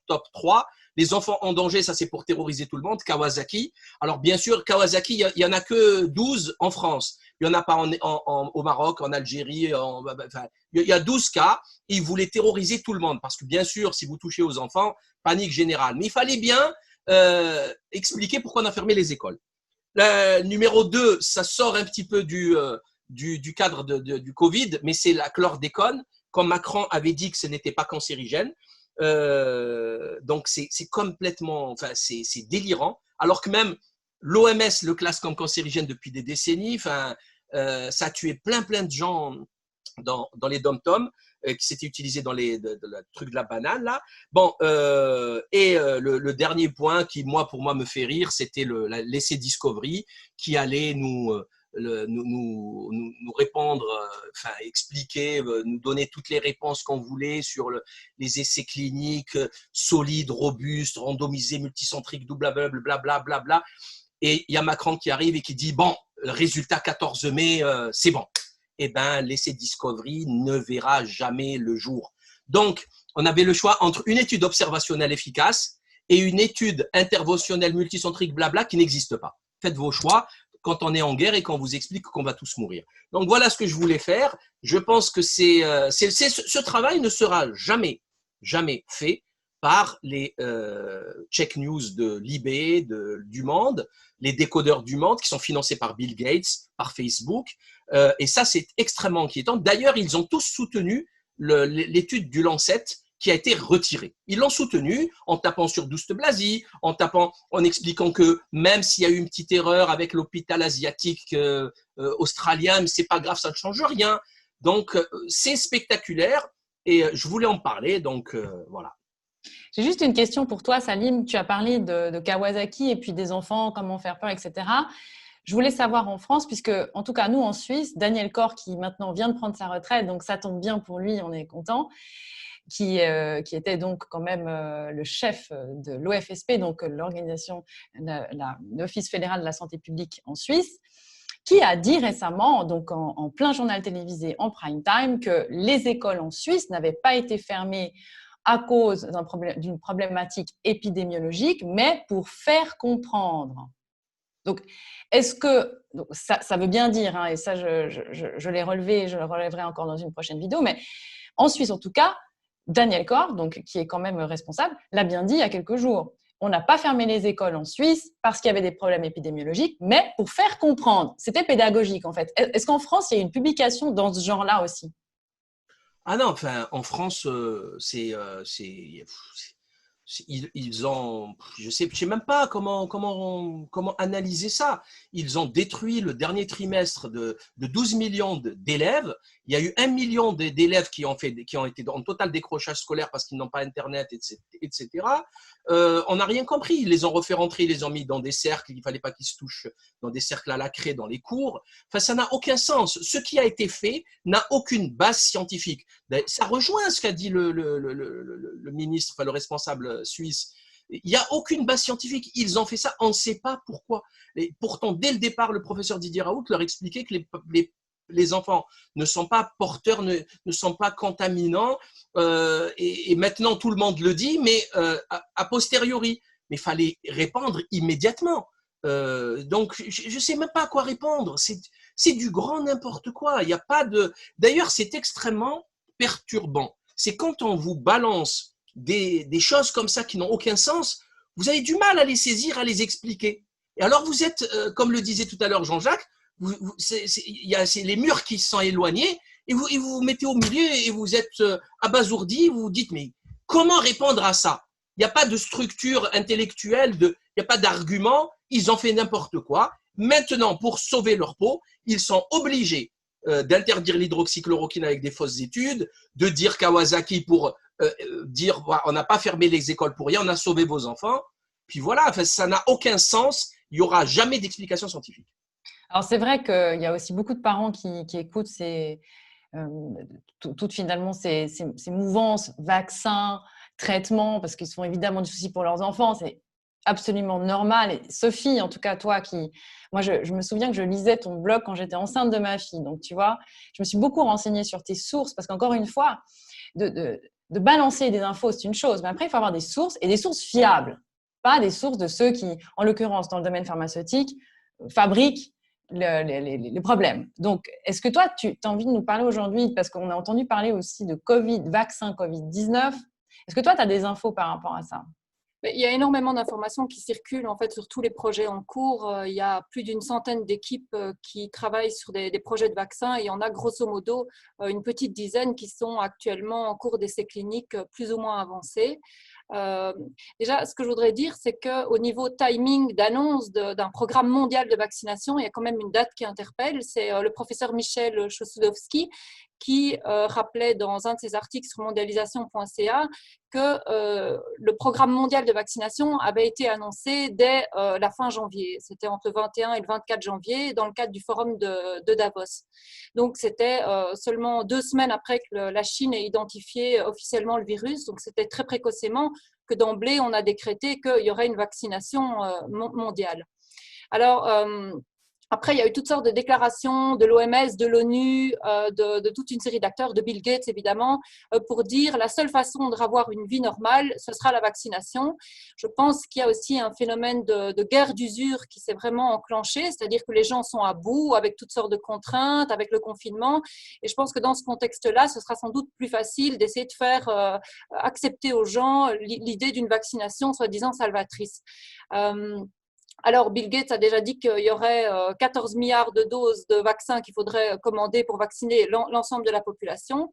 top 3. Les enfants en danger, ça c'est pour terroriser tout le monde. Kawasaki. Alors, bien sûr, Kawasaki, il n'y en a que 12 en France. Il n'y en a pas au Maroc, en Algérie. Il y a 12 cas. Et ils voulaient terroriser tout le monde. Parce que, bien sûr, si vous touchez aux enfants, panique générale. Mais il fallait bien expliquer pourquoi on a fermé les écoles. Numéro 2, ça sort un petit peu du cadre du Covid, mais c'est la chlordécone, comme Macron avait dit que ce n'était pas cancérigène. Donc, c'est complètement, c'est délirant. Alors que même l'OMS le classe comme cancérigène depuis des décennies. Ça a tué plein de gens dans les dom-toms qui s'étaient utilisés dans le truc de la banane là. Bon, le dernier point qui pour moi me fait rire, c'était l'essai Discovery qui allait nous répondre, expliquer, nous donner toutes les réponses qu'on voulait sur les essais cliniques solides, robustes, randomisés, multicentriques, blablabla. Et il y a Macron qui arrive et qui dit bon, résultat 14 mai, c'est bon. Eh bien, l'essai Discovery ne verra jamais le jour. Donc, on avait le choix entre une étude observationnelle efficace et une étude interventionnelle multicentrique blabla qui n'existe pas. Faites vos choix. quand on est en guerre et qu'on vous explique qu'on va tous mourir. Donc voilà ce que je voulais faire. Je pense que ce travail ne sera jamais fait par les check news de Libé, du Monde, les décodeurs du Monde qui sont financés par Bill Gates, par Facebook. Et ça, c'est extrêmement inquiétant. D'ailleurs, ils ont tous soutenu l'étude du Lancet qui a été retirée. Ils l'ont soutenu en tapant sur Douste Blazy, en expliquant que même s'il y a eu une petite erreur avec l'hôpital asiatique australien, mais c'est pas grave, ça ne change rien. Donc, c'est spectaculaire et je voulais en parler. Donc, voilà. J'ai juste une question pour toi, Salim. Tu as parlé de Kawasaki et puis des enfants, comment faire peur, etc. Je voulais savoir en France, puisque en tout cas nous en Suisse, Daniel Corr qui maintenant vient de prendre sa retraite, donc ça tombe bien pour lui, on est content, qui était donc quand même le chef de l'OFSP, donc l'organisation, l'Office fédéral de la santé publique en Suisse, qui a dit récemment, donc en plein journal télévisé, en prime time, que les écoles en Suisse n'avaient pas été fermées à cause d'une problématique épidémiologique, mais pour faire comprendre. Donc, est-ce que, ça veut bien dire, hein, et ça je l'ai relevé, je le relèverai encore dans une prochaine vidéo, mais en Suisse en tout cas, Daniel Corr, donc, qui est quand même responsable, l'a bien dit il y a quelques jours. On n'a pas fermé les écoles en Suisse parce qu'il y avait des problèmes épidémiologiques, mais pour faire comprendre. C'était pédagogique en fait. Est-ce qu'en France, il y a une publication dans ce genre-là aussi ? Ah non, enfin, en France, ils ont, je sais même pas comment analyser ça. Ils ont détruit le dernier trimestre de 12 millions d'élèves. Il y a eu 1 million d'élèves qui ont été en total décrochage scolaire parce qu'ils n'ont pas Internet, etc. On n'a rien compris. Ils les ont refait rentrer, ils les ont mis dans des cercles. Il fallait pas qu'ils se touchent, dans des cercles à la craie, dans les cours. Enfin, ça n'a aucun sens. Ce qui a été fait n'a aucune base scientifique. Ça rejoint ce qu'a dit le ministre, enfin le responsable suisse. Il n'y a aucune base scientifique. Ils ont fait ça, on ne sait pas pourquoi. Et pourtant, dès le départ, le professeur Didier Raoult leur expliquait que les enfants ne sont pas porteurs, ne sont pas contaminants. Et maintenant, tout le monde le dit, mais a posteriori. Mais il fallait répondre immédiatement. Donc, je ne sais même pas à quoi répondre. C'est du grand n'importe quoi. Il n'y a pas de… D'ailleurs, c'est extrêmement perturbant. C'est quand on vous balance des choses comme ça qui n'ont aucun sens, vous avez du mal à les saisir, à les expliquer. Et alors, vous êtes, comme le disait tout à l'heure Jean-Jacques, c'est les murs qui se sont éloignés et vous vous mettez au milieu et vous êtes abasourdi. Vous vous dites, mais comment répondre à ça? Il n'y a pas de structure intellectuelle, il n'y a pas d'argument. Ils ont fait n'importe quoi. Maintenant, pour sauver leur peau, ils sont obligés d'interdire l'hydroxychloroquine avec des fausses études, de dire Kawasaki pour dire on n'a pas fermé les écoles pour rien, on a sauvé vos enfants. Puis voilà, enfin, ça n'a aucun sens. Il n'y aura jamais d'explication scientifique. Alors, c'est vrai qu'il y a aussi beaucoup de parents qui écoutent toutes finalement ces mouvances, vaccins, traitements, parce qu'ils se font évidemment du souci pour leurs enfants. C'est absolument normal. Et Sophie, en tout cas, toi moi, je me souviens que je lisais ton blog quand j'étais enceinte de ma fille. Donc, tu vois, je me suis beaucoup renseignée sur tes sources parce qu'encore une fois, de balancer des infos, c'est une chose. Mais après, il faut avoir des sources et des sources fiables. Pas des sources de ceux qui, en l'occurrence, dans le domaine pharmaceutique, fabriquent les problèmes. Donc, est-ce que toi, tu as envie de nous parler aujourd'hui, parce qu'on a entendu parler aussi de vaccin Covid-19, est-ce que toi, tu as des infos par rapport à ça? Il y a énormément d'informations qui circulent en fait sur tous les projets en cours. Il y a plus d'une centaine d'équipes qui travaillent sur des projets de vaccins et il y en a grosso modo une petite dizaine qui sont actuellement en cours d'essais cliniques plus ou moins avancés. Déjà, ce que je voudrais dire, c'est qu'au niveau timing d'annonce d'un programme mondial de vaccination, il y a quand même une date qui interpelle. C'est le professeur Michel Chossudovski qui rappelait dans un de ses articles sur mondialisation.ca que le programme mondial de vaccination avait été annoncé dès la fin janvier. C'était entre le 21 et le 24 janvier dans le cadre du forum de Davos. Donc, c'était seulement 2 semaines après que la Chine ait identifié officiellement le virus. Donc, c'était très précocement que d'emblée, on a décrété qu'il y aurait une vaccination mondiale. Alors, Après, il y a eu toutes sortes de déclarations de l'OMS, de l'ONU, de toute une série d'acteurs, de Bill Gates évidemment, pour dire la seule façon de avoir une vie normale, ce sera la vaccination. Je pense qu'il y a aussi un phénomène de guerre d'usure qui s'est vraiment enclenché, c'est-à-dire que les gens sont à bout avec toutes sortes de contraintes, avec le confinement. Et je pense que dans ce contexte-là, ce sera sans doute plus facile d'essayer de faire accepter aux gens l'idée d'une vaccination soi-disant salvatrice. Alors, Bill Gates a déjà dit qu'il y aurait 14 milliards de doses de vaccins qu'il faudrait commander pour vacciner l'ensemble de la population.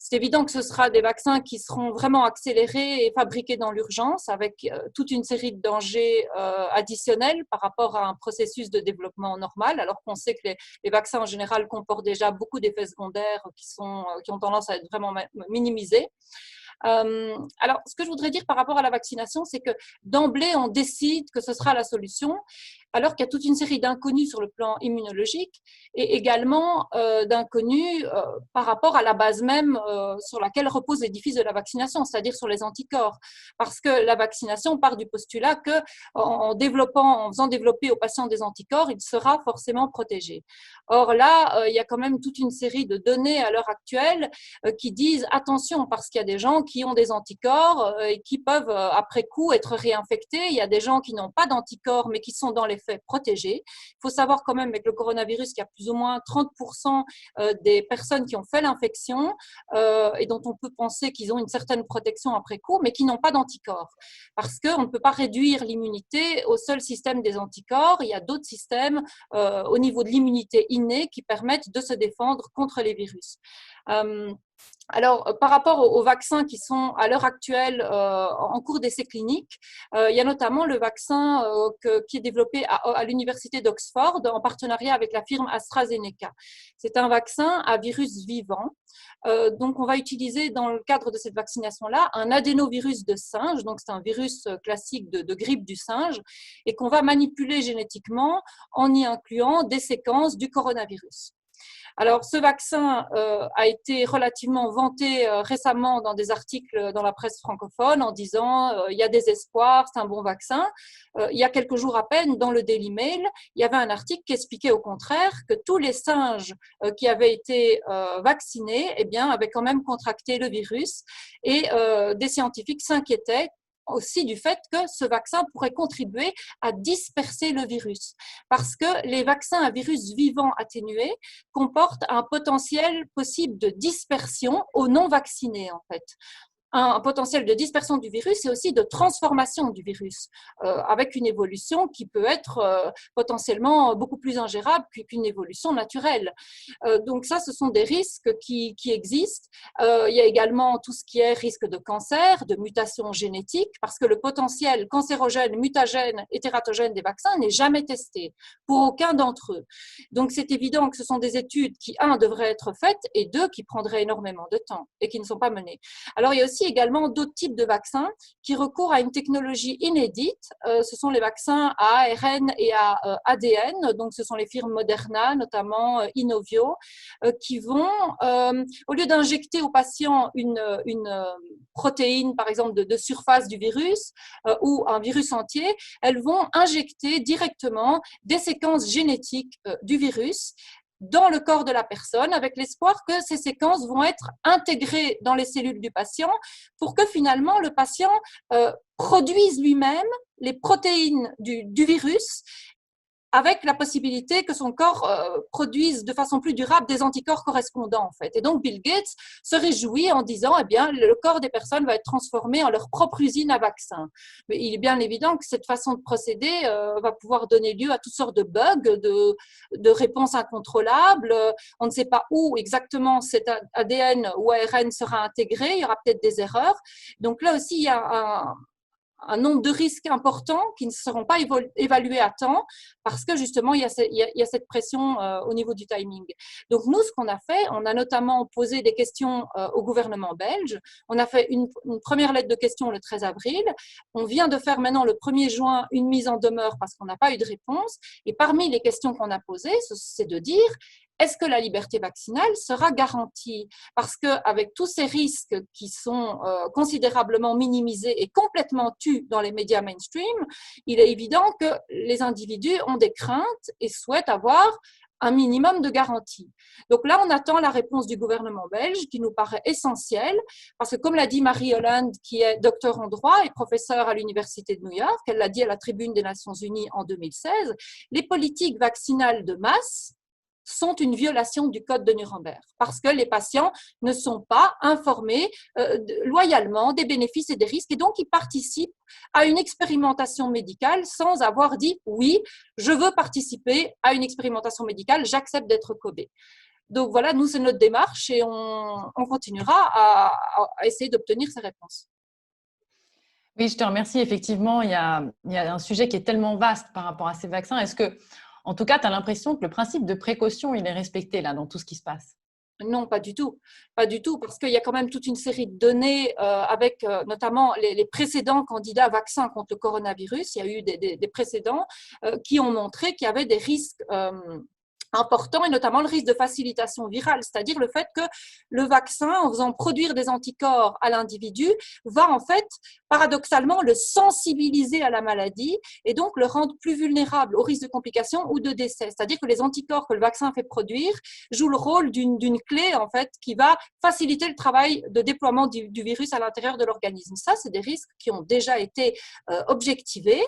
C'est évident que ce sera des vaccins qui seront vraiment accélérés et fabriqués dans l'urgence avec toute une série de dangers additionnels par rapport à un processus de développement normal, alors qu'on sait que les vaccins en général comportent déjà beaucoup d'effets secondaires qui ont tendance à être vraiment minimisés. Alors, ce que je voudrais dire par rapport à la vaccination, c'est que d'emblée, on décide que ce sera la solution, alors qu'il y a toute une série d'inconnus sur le plan immunologique et également d'inconnus par rapport à la base même sur laquelle repose l'édifice de la vaccination, c'est-à-dire sur les anticorps. Parce que la vaccination part du postulat qu'en faisant développer aux patients des anticorps, il sera forcément protégé. Or là, il y a quand même toute une série de données à l'heure actuelle qui disent attention, parce qu'il y a des gens qui ont des anticorps et qui peuvent après coup être réinfectés. Il y a des gens qui n'ont pas d'anticorps mais qui sont dans les faits protégés. Il faut savoir quand même avec le coronavirus qu'il y a plus ou moins 30% des personnes qui ont fait l'infection et dont on peut penser qu'ils ont une certaine protection après coup, mais qui n'ont pas d'anticorps. Parce qu'on ne peut pas réduire l'immunité au seul système des anticorps. Il y a d'autres systèmes au niveau de l'immunité innée qui permettent de se défendre contre les virus. Alors, par rapport aux vaccins qui sont à l'heure actuelle en cours d'essai clinique, il y a notamment le vaccin qui est développé à l'université d'Oxford en partenariat avec la firme AstraZeneca. C'est un vaccin à virus vivant. Donc, on va utiliser dans le cadre de cette vaccination-là un adénovirus de singe, donc c'est un virus classique de grippe du singe, et qu'on va manipuler génétiquement en y incluant des séquences du coronavirus. Alors, ce vaccin a été relativement vanté récemment dans des articles dans la presse francophone en disant il y a des espoirs, c'est un bon vaccin. Il y a quelques jours à peine, dans le Daily Mail, il y avait un article qui expliquait au contraire que tous les singes qui avaient été vaccinés avaient quand même contracté le virus et des scientifiques s'inquiétaient aussi du fait que ce vaccin pourrait contribuer à disperser le virus. Parce que les vaccins à virus vivant atténué comportent un potentiel possible de dispersion aux non-vaccinés, en fait. Un potentiel de dispersion du virus et aussi de transformation du virus, avec une évolution qui peut être potentiellement beaucoup plus ingérable qu'une évolution naturelle. Donc ça, ce sont des risques qui existent. Il y a également tout ce qui est risque de cancer, de mutation génétique, parce que le potentiel cancérogène, mutagène et tératogène des vaccins n'est jamais testé pour aucun d'entre eux. Donc c'est évident que ce sont des études qui, devraient être faites et qui prendraient énormément de temps et qui ne sont pas menées. Alors il y a aussi également d'autres types de vaccins qui recourent à une technologie inédite. Ce sont les vaccins à ARN et à ADN, donc ce sont les firmes Moderna, notamment Inovio, qui vont, au lieu d'injecter aux patients une protéine, par exemple, de surface du virus ou un virus entier, elles vont injecter directement des séquences génétiques du virus dans le corps de la personne, avec l'espoir que ces séquences vont être intégrées dans les cellules du patient pour que finalement le patient produise lui-même les protéines du virus, avec la possibilité que son corps produise de façon plus durable des anticorps correspondants, en fait. Et donc, Bill Gates se réjouit en disant, le corps des personnes va être transformé en leur propre usine à vaccins. Mais il est bien évident que cette façon de procéder va pouvoir donner lieu à toutes sortes de bugs, de réponses incontrôlables. On ne sait pas où exactement cet ADN ou ARN sera intégré. Il y aura peut-être des erreurs. Donc là aussi, il y a un nombre de risques importants qui ne seront pas évalués à temps parce que justement, il y a cette pression au niveau du timing. Donc nous, ce qu'on a fait, on a notamment posé des questions au gouvernement belge. On a fait une première lettre de questions le 13 avril. On vient de faire maintenant le 1er juin une mise en demeure parce qu'on n'a pas eu de réponse. Et parmi les questions qu'on a posées, c'est de dire est-ce que la liberté vaccinale sera garantie? Parce qu'avec tous ces risques qui sont considérablement minimisés et complètement tus dans les médias mainstream, il est évident que les individus ont des craintes et souhaitent avoir un minimum de garantie. Donc là, on attend la réponse du gouvernement belge qui nous paraît essentielle parce que, comme l'a dit Marie Holland, qui est docteur en droit et professeure à l'Université de New York, elle l'a dit à la Tribune des Nations Unies en 2016, les politiques vaccinales de masse sont une violation du code de Nuremberg parce que les patients ne sont pas informés loyalement des bénéfices et des risques et donc ils participent à une expérimentation médicale sans avoir dit oui, je veux participer à une expérimentation médicale, j'accepte d'être cobé. Donc voilà, nous c'est notre démarche et on continuera à essayer d'obtenir ces réponses. Oui, je te remercie. Effectivement, il y a un sujet qui est tellement vaste par rapport à ces vaccins. Est-ce que en tout cas, tu as l'impression que le principe de précaution, il est respecté là dans tout ce qui se passe? Non, pas du tout. Pas du tout, parce qu'il y a quand même toute une série de données avec notamment les précédents candidats vaccins contre le coronavirus. Il y a eu des précédents qui ont montré qu'il y avait des risques important et notamment le risque de facilitation virale, c'est-à-dire le fait que le vaccin, en faisant produire des anticorps à l'individu, va en fait paradoxalement le sensibiliser à la maladie et donc le rendre plus vulnérable au risque de complications ou de décès. C'est-à-dire que les anticorps que le vaccin fait produire jouent le rôle d'une clé en fait qui va faciliter le travail de déploiement du virus à l'intérieur de l'organisme. Ça, c'est des risques qui ont déjà été objectivés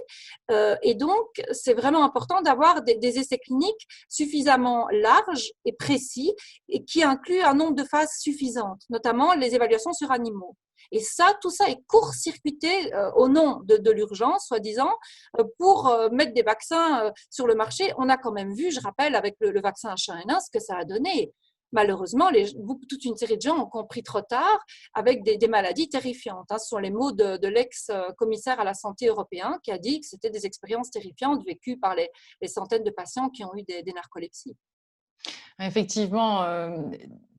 et donc c'est vraiment important d'avoir des essais cliniques suffisamment large et précis et qui inclut un nombre de phases suffisantes, notamment les évaluations sur animaux. Et ça, tout ça est court-circuité au nom de l'urgence, soi-disant, pour mettre des vaccins sur le marché. On a quand même vu, je rappelle, avec le vaccin H1N1, ce que ça a donné. Malheureusement, toute une série de gens ont compris trop tard avec des maladies terrifiantes. Ce sont les mots de l'ex-commissaire à la santé européen qui a dit que c'était des expériences terrifiantes vécues par les centaines de patients qui ont eu des narcolepsies. Effectivement,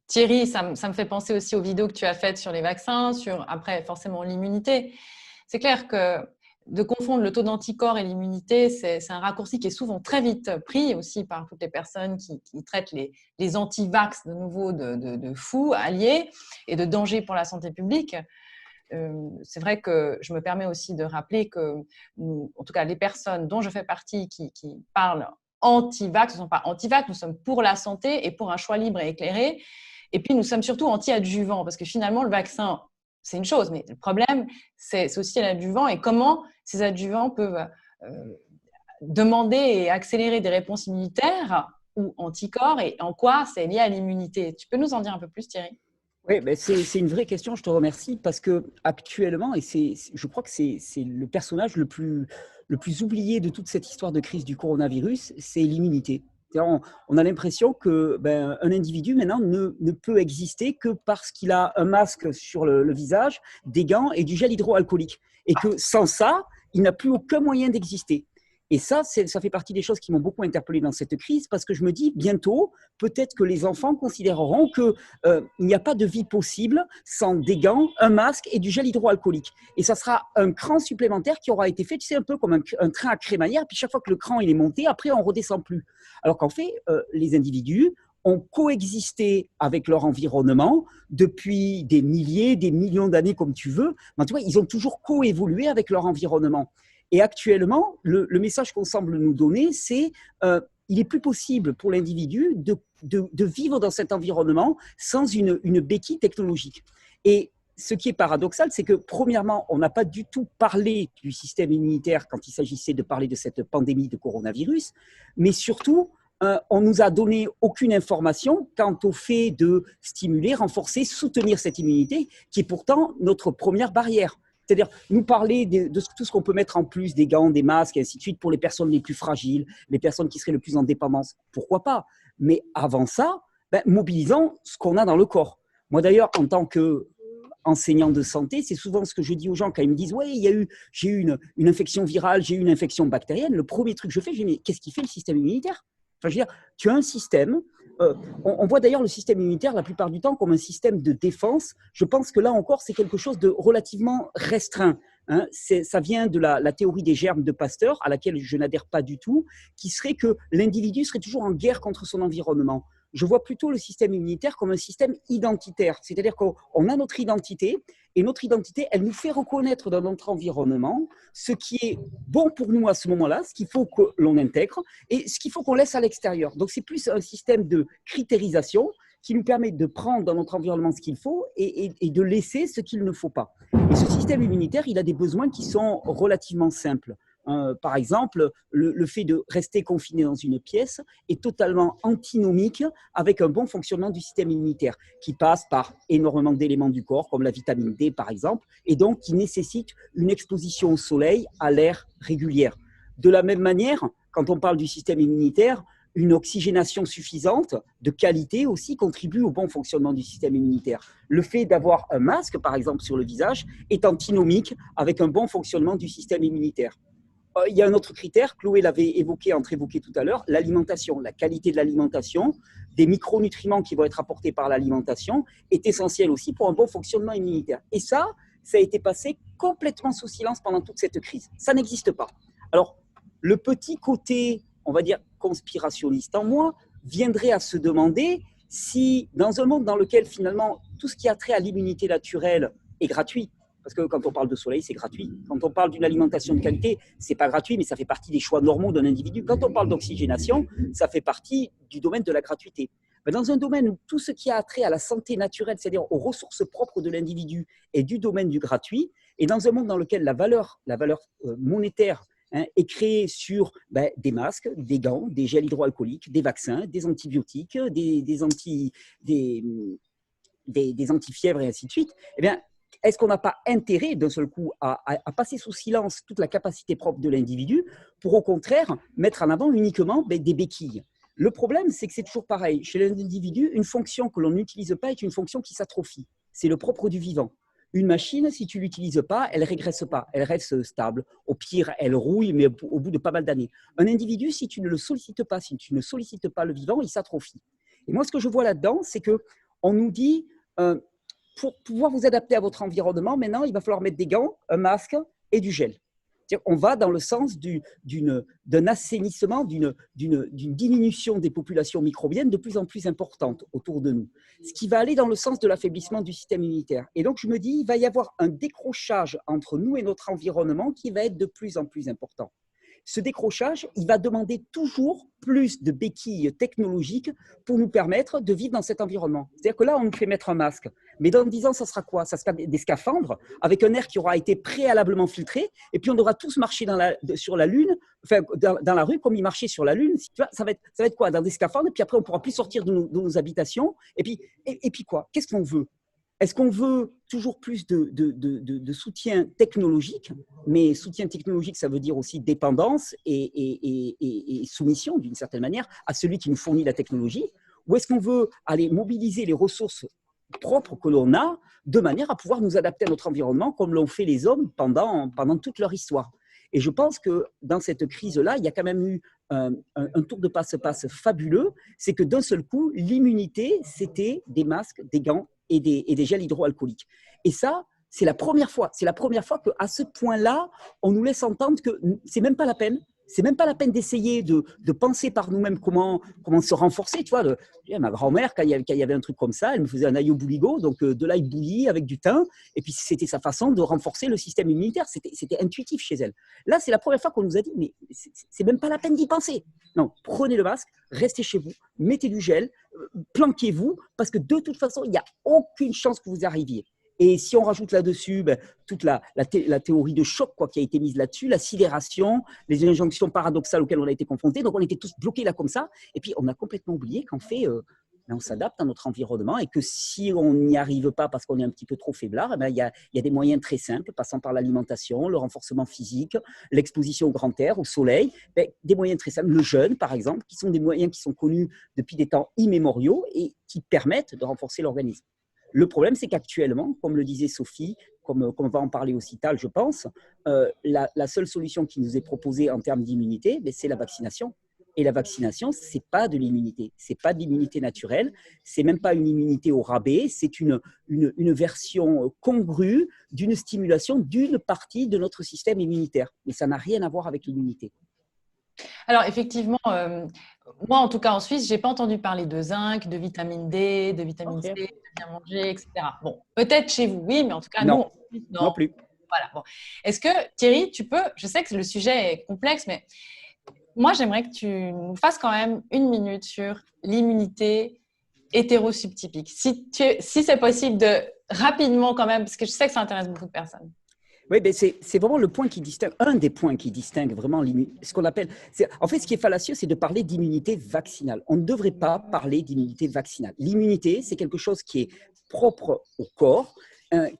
Thierry, ça me fait penser aussi aux vidéos que tu as faites sur les vaccins, sur après forcément l'immunité. C'est clair que de confondre le taux d'anticorps et l'immunité, c'est un raccourci qui est souvent très vite pris aussi par toutes les personnes qui traitent les anti-vax de nouveau de fous, alliés et de dangers pour la santé publique. C'est vrai que je me permets aussi de rappeler que nous, en tout cas les personnes dont je fais partie qui parlent anti-vax, ne sont pas anti-vax, nous sommes pour la santé et pour un choix libre et éclairé. Et puis nous sommes surtout anti-adjuvants parce que finalement le vaccin, c'est une chose, mais le problème, c'est aussi l'adjuvant et comment ces adjuvants peuvent demander et accélérer des réponses immunitaires ou anticorps et en quoi c'est lié à l'immunité. Tu peux nous en dire un peu plus, Thierry ? Oui, ben c'est une vraie question, je te remercie, parce que actuellement, et je crois que c'est le personnage le plus oublié de toute cette histoire de crise du coronavirus, c'est l'immunité. On a l'impression que un individu maintenant ne peut exister que parce qu'il a un masque sur le visage, des gants et du gel hydroalcoolique. Et que sans ça, il n'a plus aucun moyen d'exister. Et ça fait partie des choses qui m'ont beaucoup interpellé dans cette crise parce que je me dis, bientôt, peut-être que les enfants considéreront qu'il n'y a pas de vie possible sans des gants, un masque et du gel hydroalcoolique. Et ça sera un cran supplémentaire qui aura été fait, tu sais, un peu comme un train à crémaillère, puis chaque fois que le cran il est monté, après on ne redescend plus. Alors qu'en fait, les individus ont coexisté avec leur environnement depuis des milliers, des millions d'années, comme tu veux. Mais tu vois, ils ont toujours coévolué avec leur environnement. Et actuellement, le message qu'on semble nous donner, c'est il est plus possible pour l'individu de vivre dans cet environnement sans une béquille technologique. Et ce qui est paradoxal, c'est que premièrement, on n'a pas du tout parlé du système immunitaire quand il s'agissait de parler de cette pandémie de coronavirus, mais surtout, on nous a donné aucune information quant au fait de stimuler, renforcer, soutenir cette immunité, qui est pourtant notre première barrière. C'est-à-dire nous parler de tout ce qu'on peut mettre en plus, des gants, des masques, et ainsi de suite, pour les personnes les plus fragiles, les personnes qui seraient le plus en dépendance. Pourquoi pas ? Mais avant ça, mobilisons ce qu'on a dans le corps. Moi d'ailleurs, en tant qu'enseignant de santé, c'est souvent ce que je dis aux gens quand ils me disent « Ouais, j'ai eu une infection virale, j'ai eu une infection bactérienne ». Le premier truc que je fais, je dis « Mais qu'est-ce qui fait le système immunitaire ?» Enfin, je veux dire, tu as un système… on voit d'ailleurs le système immunitaire la plupart du temps comme un système de défense. Je pense que là encore, c'est quelque chose de relativement restreint. Hein. Ça vient de la théorie des germes de Pasteur, à laquelle je n'adhère pas du tout, qui serait que l'individu serait toujours en guerre contre son environnement. je vois plutôt le système immunitaire comme un système identitaire. C'est-à-dire qu'on a notre identité, et notre identité, elle nous fait reconnaître dans notre environnement ce qui est bon pour nous à ce moment-là, ce qu'il faut que l'on intègre, et ce qu'il faut qu'on laisse à l'extérieur. Donc, c'est plus un système de critérisation qui nous permet de prendre dans notre environnement ce qu'il faut et de laisser ce qu'il ne faut pas. Et ce système immunitaire, il a des besoins qui sont relativement simples. Par exemple, le fait de rester confiné dans une pièce est totalement antinomique avec un bon fonctionnement du système immunitaire, qui passe par énormément d'éléments du corps, comme la vitamine D par exemple, et donc qui nécessite une exposition au soleil, à l'air régulière. De la même manière, quand on parle du système immunitaire, une oxygénation suffisante, de qualité aussi, contribue au bon fonctionnement du système immunitaire. Le fait d'avoir un masque, par exemple, sur le visage, est antinomique avec un bon fonctionnement du système immunitaire. Il y a un autre critère, Chloé l'avait évoqué tout à l'heure, l'alimentation. La qualité de l'alimentation, des micronutriments qui vont être apportés par l'alimentation, est essentielle aussi pour un bon fonctionnement immunitaire. Et ça a été passé complètement sous silence pendant toute cette crise. Ça n'existe pas. Alors, le petit côté, on va dire, conspirationniste en moi, viendrait à se demander si, dans un monde dans lequel finalement tout ce qui a trait à l'immunité naturelle est gratuit, parce que quand on parle de soleil, c'est gratuit. Quand on parle d'une alimentation de qualité, c'est pas gratuit, mais ça fait partie des choix normaux d'un individu. Quand on parle d'oxygénation, ça fait partie du domaine de la gratuité. Mais dans un domaine où tout ce qui a trait à la santé naturelle, c'est-à-dire aux ressources propres de l'individu, est du domaine du gratuit, et dans un monde dans lequel la valeur monétaire est créée sur des masques, des gants, des gels hydroalcooliques, des vaccins, des antibiotiques, des antifièvres et ainsi de suite, eh bien, est-ce qu'on n'a pas intérêt d'un seul coup à passer sous silence toute la capacité propre de l'individu pour au contraire mettre en avant uniquement des béquilles? Le problème, c'est que c'est toujours pareil. Chez l'individu, une fonction que l'on n'utilise pas est une fonction qui s'atrophie. C'est le propre du vivant. Une machine, si tu ne l'utilises pas, elle ne régresse pas, elle reste stable. Au pire, elle rouille, mais au bout de pas mal d'années. Un individu, si tu ne le sollicites pas, si tu ne sollicites pas le vivant, il s'atrophie. Et moi, ce que je vois là-dedans, c'est qu'on nous dit, pour pouvoir vous adapter à votre environnement, maintenant, il va falloir mettre des gants, un masque et du gel. On va dans le sens d'un assainissement, d'une diminution des populations microbiennes de plus en plus importante autour de nous, ce qui va aller dans le sens de l'affaiblissement du système immunitaire. Et donc, je me dis, il va y avoir un décrochage entre nous et notre environnement qui va être de plus en plus important. Ce décrochage, il va demander toujours plus de béquilles technologiques pour nous permettre de vivre dans cet environnement. C'est-à-dire que là, on nous fait mettre un masque. Mais dans 10 ans, ça sera quoi? Ça sera des scaphandres avec un air qui aura été préalablement filtré. Et puis, on devra tous marcher sur la Lune, enfin, dans la rue comme ils marchaient sur la Lune. Tu vois, ça va être quoi? Dans des scaphandres. Et puis après, on ne pourra plus sortir de nos habitations. Et puis quoi? Qu'est-ce qu'on veut? Est-ce qu'on veut toujours plus de soutien technologique? Mais soutien technologique, ça veut dire aussi dépendance et soumission, d'une certaine manière, à celui qui nous fournit la technologie. Ou est-ce qu'on veut aller mobiliser les ressources propres que l'on a de manière à pouvoir nous adapter à notre environnement comme l'ont fait les hommes pendant toute leur histoire? Et je pense que dans cette crise-là, il y a quand même eu un tour de passe-passe fabuleux. C'est que d'un seul coup, l'immunité, c'était des masques, des gants et des gels hydroalcooliques. Et ça, c'est la première fois. C'est la première fois qu'à ce point-là, on nous laisse entendre que c'est même pas la peine. C'est même pas la peine d'essayer de penser par nous-mêmes comment se renforcer. Tu vois, ma grand-mère, quand il y avait un truc comme ça, elle me faisait un ail au bouligo, donc de l'ail bouilli avec du thym, et puis c'était sa façon de renforcer le système immunitaire. C'était intuitif chez elle. Là, c'est la première fois qu'on nous a dit, mais c'est même pas la peine d'y penser. Non, prenez le masque, restez chez vous, mettez du gel, planquez-vous, parce que de toute façon, il n'y a aucune chance que vous arriviez. Et si on rajoute là-dessus toute la théorie de choc qui a été mise là-dessus, la sidération, les injonctions paradoxales auxquelles on a été confrontés, donc on était tous bloqués là comme ça, et puis on a complètement oublié qu'en fait, on s'adapte à notre environnement et que si on n'y arrive pas parce qu'on est un petit peu trop faiblard, il y a des moyens très simples, passant par l'alimentation, le renforcement physique, l'exposition au grand air, au soleil, des moyens très simples, le jeûne par exemple, qui sont des moyens qui sont connus depuis des temps immémoriaux et qui permettent de renforcer l'organisme. Le problème, c'est qu'actuellement, comme le disait Sophie, comme on va en parler aussi Tal, je pense, la seule solution qui nous est proposée en termes d'immunité, c'est la vaccination. Et la vaccination, ce n'est pas de l'immunité. Ce n'est pas de l'immunité naturelle. Ce n'est même pas une immunité au rabais. C'est une version congrue d'une stimulation d'une partie de notre système immunitaire. Mais ça n'a rien à voir avec l'immunité. Alors, effectivement, moi, en tout cas, en Suisse, je n'ai pas entendu parler de zinc, de vitamine D, de vitamine C, Ok. de bien manger, etc. Bon, peut-être chez vous, oui, mais en tout cas, nous, Non, en Suisse, non non. plus. Voilà, bon. Est-ce que, Thierry, tu peux, je sais que le sujet est complexe, mais moi, j'aimerais que tu nous fasses quand même une minute sur l'immunité hétérosubtypique. Si c'est possible de rapidement quand même, parce que je sais que ça intéresse beaucoup de personnes. Oui, ben c'est vraiment le point qui distingue, un des points qui distingue vraiment ce qu'on appelle. En fait, ce qui est fallacieux, c'est de parler d'immunité vaccinale. On ne devrait pas parler d'immunité vaccinale. L'immunité, c'est quelque chose qui est propre au corps,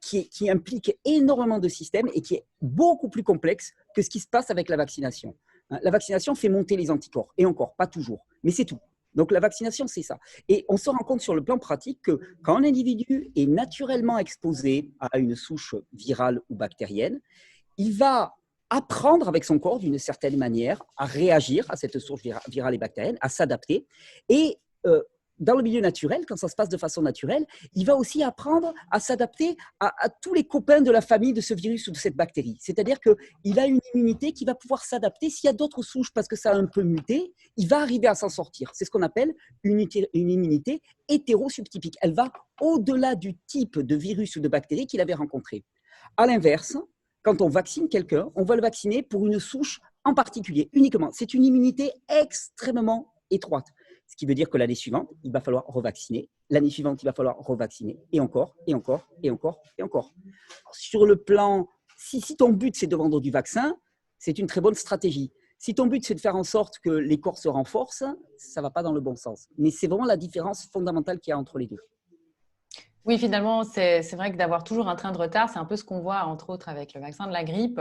qui implique énormément de systèmes et qui est beaucoup plus complexe que ce qui se passe avec la vaccination. La vaccination fait monter les anticorps, et encore, pas toujours, mais c'est tout. Donc la vaccination, c'est ça. Et on se rend compte sur le plan pratique que quand un individu est naturellement exposé à une souche virale ou bactérienne, il va apprendre avec son corps d'une certaine manière à réagir à cette souche virale et bactérienne, à s'adapter. Et dans le milieu naturel, quand ça se passe de façon naturelle, il va aussi apprendre à s'adapter à tous les copains de la famille de ce virus ou de cette bactérie. C'est-à-dire qu'il a une immunité qui va pouvoir s'adapter. S'il y a d'autres souches parce que ça a un peu muté, il va arriver à s'en sortir. C'est ce qu'on appelle une immunité hétérosubtypique. Elle va au-delà du type de virus ou de bactérie qu'il avait rencontré. À l'inverse, quand on vaccine quelqu'un, on va le vacciner pour une souche en particulier, uniquement. C'est une immunité extrêmement étroite. Ce qui veut dire que l'année suivante, il va falloir revacciner. L'année suivante, il va falloir revacciner. Et encore, et encore, et encore, et encore. Sur le plan, si ton but, c'est de vendre du vaccin, c'est une très bonne stratégie. Si ton but, c'est de faire en sorte que les corps se renforcent, ça ne va pas dans le bon sens. Mais c'est vraiment la différence fondamentale qu'il y a entre les deux. Oui, finalement, c'est vrai que d'avoir toujours un train de retard, c'est un peu ce qu'on voit, entre autres, avec le vaccin de la grippe,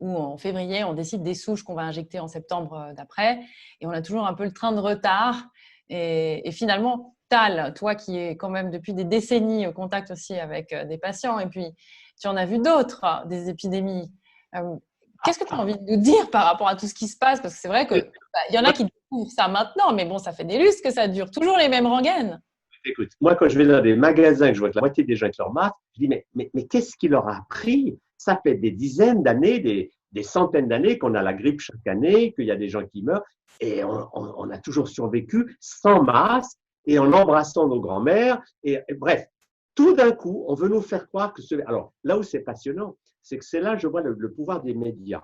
où en février, on décide des souches qu'on va injecter en septembre d'après, et on a toujours un peu le train de retard. Et finalement, Tal, toi qui es quand même depuis des décennies au contact aussi avec des patients, et puis tu en as vu d'autres, des épidémies. Qu'est-ce que tu as envie de nous dire par rapport à tout ce qui se passe? Parce que c'est vrai qu'il y en a qui découvrent ça maintenant, mais bon, ça fait des lustres que ça dure. Toujours les mêmes rengaines. Écoute, moi, quand je vais dans des magasins, que je vois que la moitié des gens avec leur masque, je dis, mais qu'est-ce qui leur a appris? Ça fait des dizaines d'années, des centaines d'années qu'on a la grippe chaque année, qu'il y a des gens qui meurent, et on a toujours survécu sans masque et en embrassant nos grands-mères. Et bref, tout d'un coup, on veut nous faire croire que Alors, là où c'est passionnant, c'est que c'est là, je vois le pouvoir des médias.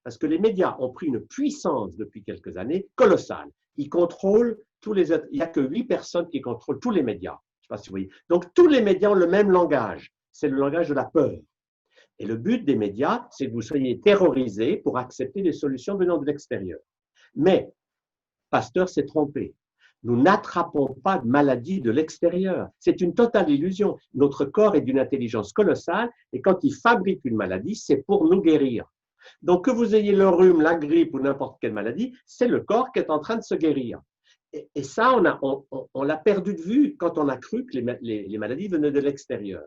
Parce que les médias ont pris une puissance depuis quelques années colossale. Ils contrôlent tous les autres. Il n'y a que 8 personnes qui contrôlent tous les médias. Je ne sais pas si vous voyez. Donc, tous les médias ont le même langage. C'est le langage de la peur. Et le but des médias, c'est que vous soyez terrorisés pour accepter des solutions venant de l'extérieur. Mais Pasteur s'est trompé. Nous n'attrapons pas de maladies de l'extérieur. C'est une totale illusion. Notre corps est d'une intelligence colossale et quand il fabrique une maladie, c'est pour nous guérir. Donc, que vous ayez le rhume, la grippe ou n'importe quelle maladie, c'est le corps qui est en train de se guérir. Et ça, on l'a perdu de vue quand on a cru que les maladies venaient de l'extérieur.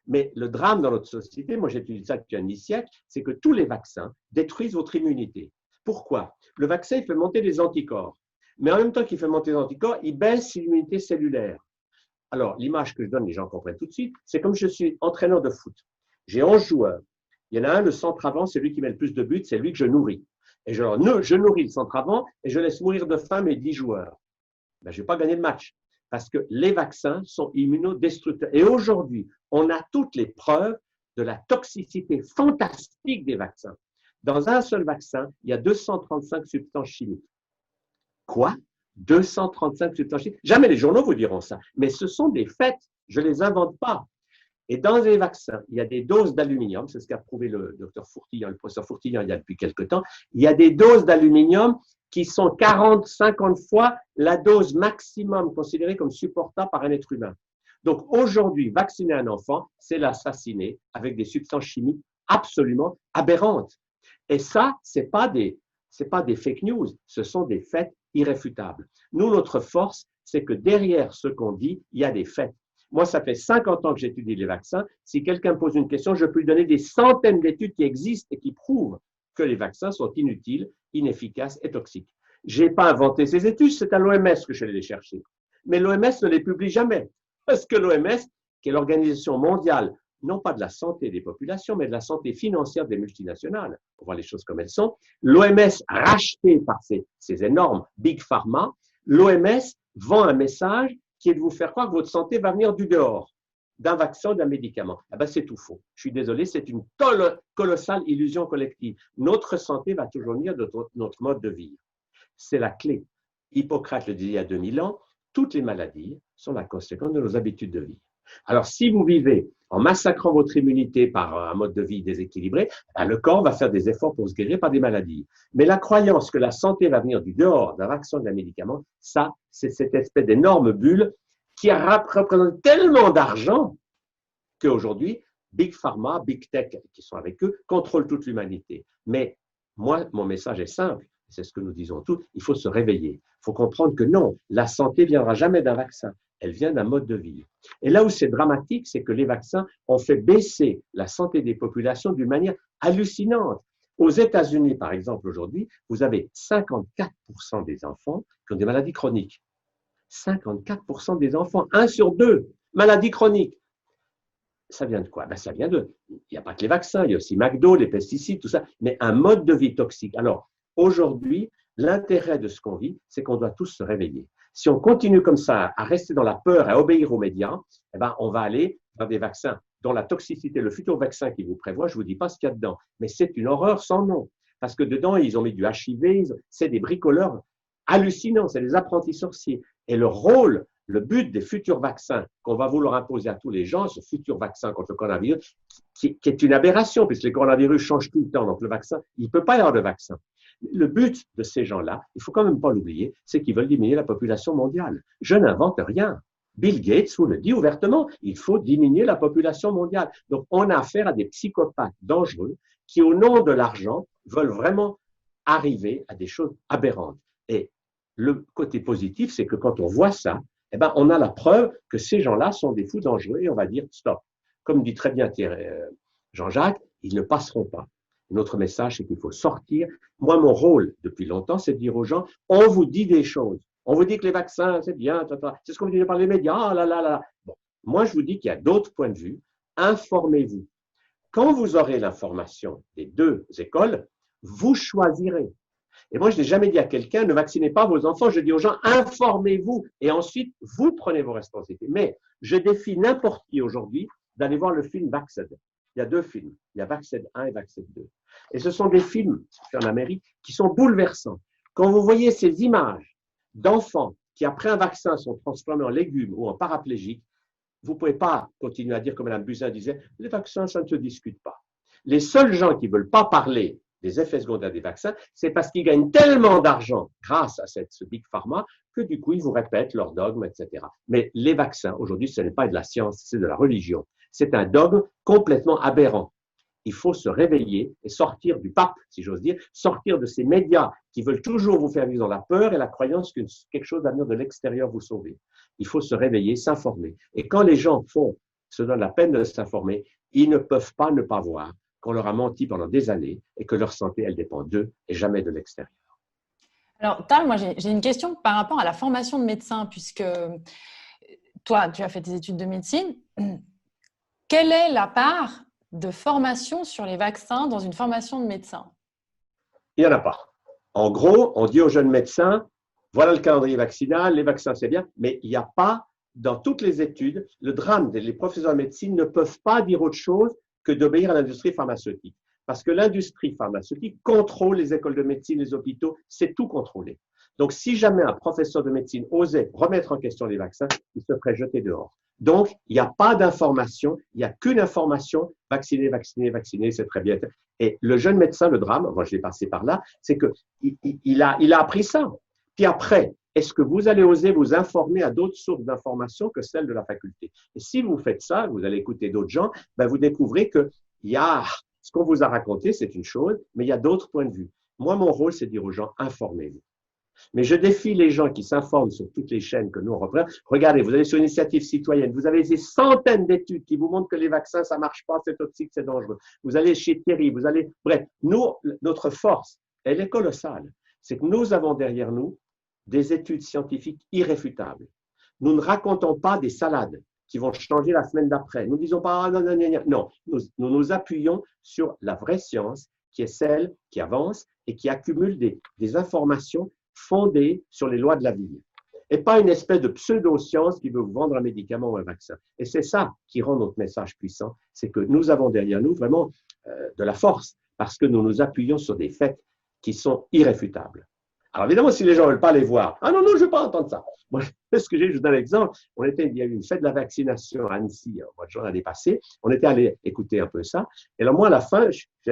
Mais le drame dans notre société, moi j'étudie ça depuis un demi-siècle, c'est que tous les vaccins détruisent votre immunité. Pourquoi? Le vaccin, il fait monter des anticorps. Mais en même temps qu'il fait monter des anticorps, il baisse l'immunité cellulaire. Alors, l'image que je donne, les gens comprennent tout de suite, c'est comme je suis entraîneur de foot. J'ai 11 joueurs. Il y en a un, le centre avant, c'est lui qui met le plus de buts, c'est lui que je nourris. Et je nourris le centre avant et je laisse mourir de faim mes 10 joueurs. Ben, je ne vais pas gagner le match parce que les vaccins sont immunodestructeurs. Et aujourd'hui, on a toutes les preuves de la toxicité fantastique des vaccins. Dans un seul vaccin, il y a 235 substances chimiques. Quoi? 235 substances chimiques? Jamais les journaux vous diront ça, mais ce sont des faits, je ne les invente pas. Et dans les vaccins, il y a des doses d'aluminium, c'est ce qu'a prouvé le docteur Fourtillon, le professeur Fourtillon il y a depuis quelque temps, il y a des doses d'aluminium qui sont 40, 50 fois la dose maximum considérée comme supportable par un être humain. Donc aujourd'hui, vacciner un enfant, c'est l'assassiner avec des substances chimiques absolument aberrantes. Et ça, c'est pas des fake news, ce sont des faits irréfutables. Nous, notre force, c'est que derrière ce qu'on dit, il y a des faits. Moi, ça fait 50 ans que j'étudie les vaccins. Si quelqu'un me pose une question, je peux lui donner des centaines d'études qui existent et qui prouvent que les vaccins sont inutiles, inefficaces et toxiques. Je n'ai pas inventé ces études, c'est à l'OMS que je suis allé les chercher. Mais l'OMS ne les publie jamais. Parce que l'OMS, qui est l'Organisation mondiale non pas de la santé des populations, mais de la santé financière des multinationales. On voit les choses comme elles sont. L'OMS, rachetée par ces énormes Big Pharma, l'OMS vend un message qui est de vous faire croire que votre santé va venir du dehors, d'un vaccin, d'un médicament. Eh ben, c'est tout faux. Je suis désolé, c'est une colossale illusion collective. Notre santé va toujours venir de notre mode de vie. C'est la clé. Hippocrate le disait il y a 2000 ans, toutes les maladies sont la conséquence de nos habitudes de vie. Alors, si vous vivez en massacrant votre immunité par un mode de vie déséquilibré, ben, le corps va faire des efforts pour se guérir par des maladies. Mais la croyance que la santé va venir du dehors, d'un vaccin, d'un médicament, ça, c'est cette espèce d'énorme bulle qui représente tellement d'argent qu'aujourd'hui, Big Pharma, Big Tech, qui sont avec eux, contrôlent toute l'humanité. Mais moi, mon message est simple, c'est ce que nous disons tous, il faut se réveiller. Il faut comprendre que non, la santé ne viendra jamais d'un vaccin, elle vient d'un mode de vie. Et là où c'est dramatique, c'est que les vaccins ont fait baisser la santé des populations d'une manière hallucinante. Aux États-Unis, par exemple, aujourd'hui, vous avez 54% des enfants qui ont des maladies chroniques. 54% des enfants, 1 sur 2, maladies chroniques. Ça vient de quoi? Ben, ça vient de, il n'y a pas que les vaccins, il y a aussi McDo, les pesticides, tout ça, mais un mode de vie toxique. Alors, aujourd'hui, l'intérêt de ce qu'on vit, c'est qu'on doit tous se réveiller. Si on continue comme ça, à rester dans la peur, à obéir aux médias, eh ben, on va aller dans des vaccins dont la toxicité, le futur vaccin qui vous prévoit, je ne vous dis pas ce qu'il y a dedans, mais c'est une horreur sans nom. Parce que dedans, ils ont mis du HIV, c'est des bricoleurs hallucinants, c'est des apprentis sorciers. Et le rôle, le but des futurs vaccins qu'on va vouloir imposer à tous les gens, ce futur vaccin contre le coronavirus, qui est une aberration, puisque les coronavirus changent tout le temps, donc le vaccin, il ne peut pas y avoir de vaccin. Le but de ces gens-là, il ne faut quand même pas l'oublier, c'est qu'ils veulent diminuer la population mondiale. Je n'invente rien. Bill Gates vous le dit ouvertement, il faut diminuer la population mondiale. Donc, on a affaire à des psychopathes dangereux qui, au nom de l'argent, veulent vraiment arriver à des choses aberrantes. Et le côté positif, c'est que quand on voit ça, eh ben, on a la preuve que ces gens-là sont des fous dangereux et on va dire stop. Comme dit très bien Jean-Jacques, ils ne passeront pas. Notre message, c'est qu'il faut sortir. Moi, mon rôle, depuis longtemps, c'est de dire aux gens, on vous dit des choses. On vous dit que les vaccins, c'est bien, c'est ce qu'on vous dit par les médias, ah là là là. Bon. Moi, je vous dis qu'il y a d'autres points de vue. Informez-vous. Quand vous aurez l'information des deux écoles, vous choisirez. Et moi, je n'ai jamais dit à quelqu'un, ne vaccinez pas vos enfants. Je dis aux gens, informez-vous. Et ensuite, vous prenez vos responsabilités. Mais je défie n'importe qui aujourd'hui d'aller voir le film Vaxxed. Il y a 2 films. Il y a Vaxxed 1 et Vaxxed 2. Et ce sont des films, en Amérique, qui sont bouleversants. Quand vous voyez ces images d'enfants qui, après un vaccin, sont transformés en légumes ou en paraplégiques, vous ne pouvez pas continuer à dire, comme Mme Buzyn disait, les vaccins, ça ne se discute pas. Les seuls gens qui ne veulent pas parler des effets secondaires des vaccins, c'est parce qu'ils gagnent tellement d'argent grâce à ce Big Pharma que du coup, ils vous répètent leurs dogmes, etc. Mais les vaccins, aujourd'hui, ce n'est pas de la science, c'est de la religion. C'est un dogme complètement aberrant. Il faut se réveiller et sortir du pape, si j'ose dire, sortir de ces médias qui veulent toujours vous faire vivre dans la peur et la croyance que quelque chose va venir de l'extérieur vous sauver. Il faut se réveiller, s'informer. Et quand les gens se donnent la peine de s'informer, ils ne peuvent pas ne pas voir qu'on leur a menti pendant des années et que leur santé, elle dépend d'eux et jamais de l'extérieur. Alors, Tal, moi, j'ai une question par rapport à la formation de médecin, puisque toi, tu as fait tes études de médecine. Quelle est la part de formation sur les vaccins dans une formation de médecin? Il n'y en a pas. En gros, on dit aux jeunes médecins, voilà le calendrier vaccinal, les vaccins c'est bien, mais il n'y a pas, dans toutes les études, le drame, les professeurs de médecine ne peuvent pas dire autre chose que d'obéir à l'industrie pharmaceutique. Parce que l'industrie pharmaceutique contrôle les écoles de médecine, les hôpitaux, c'est tout contrôlé. Donc, si jamais un professeur de médecine osait remettre en question les vaccins, il se ferait jeter dehors. Donc, il n'y a pas d'information, il n'y a qu'une information, vacciner, vacciner, vacciner, c'est très bien. Et le jeune médecin, le drame, moi je l'ai passé par là, c'est qu'il a appris ça. Puis après, est-ce que vous allez oser vous informer à d'autres sources d'informations que celles de la faculté? Et si vous faites ça, vous allez écouter d'autres gens, ben vous découvrez qu'il y a ce qu'on vous a raconté, c'est une chose, mais il y a d'autres points de vue. Moi, mon rôle, c'est de dire aux gens, informez-vous. Mais je défie les gens qui s'informent sur toutes les chaînes que nous on représente. Regardez, vous allez sur Initiative Citoyenne, vous avez des centaines d'études qui vous montrent que les vaccins, ça ne marche pas, c'est toxique, c'est dangereux. Vous allez chez Thierry, vous allez… Bref, nous, notre force, elle est colossale. C'est que nous avons derrière nous des études scientifiques irréfutables. Nous ne racontons pas des salades qui vont changer la semaine d'après. Nous ne disons pas, ah, non, non, non, non, non. Nous nous appuyons sur la vraie science, qui est celle qui avance et qui accumule des informations fondées sur les lois de la vie. Et pas une espèce de pseudo-science qui veut vous vendre un médicament ou un vaccin. Et c'est ça qui rend notre message puissant, c'est que nous avons derrière nous vraiment de la force, parce que nous nous appuyons sur des faits qui sont irréfutables. Alors évidemment, si les gens ne veulent pas les voir, ah non, non, je ne veux pas entendre ça. Moi, ce que j'ai, je vous donne un exemple, il y a eu une fête de la vaccination à Annecy, au mois de juin l'année passée, on était allé écouter un peu ça, et alors moi, à la fin,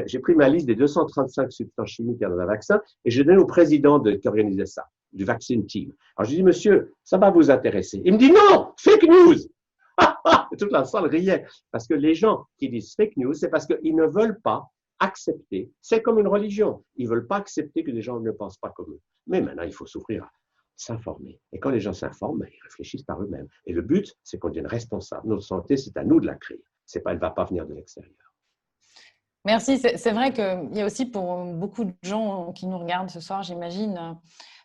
j'ai pris ma liste des 235 substances chimiques qu'il y a dans un vaccin, et j'ai donné au président qui organisait ça, du Vaccine Team. Alors je dis, monsieur, ça va vous intéresser. Il me dit, non, fake news. Toute la salle riait, parce que les gens qui disent fake news, c'est parce qu'ils ne veulent pas accepter, c'est comme une religion, ils ne veulent pas accepter que les gens ne pensent pas comme eux. Mais maintenant, il faut s'ouvrir à s'informer. Et quand les gens s'informent, ils réfléchissent par eux-mêmes. Et le but, c'est qu'on devienne responsable. Notre santé, c'est à nous de la créer. Elle ne va pas venir de l'extérieur. Merci. C'est vrai qu'il y a aussi pour beaucoup de gens qui nous regardent ce soir, j'imagine,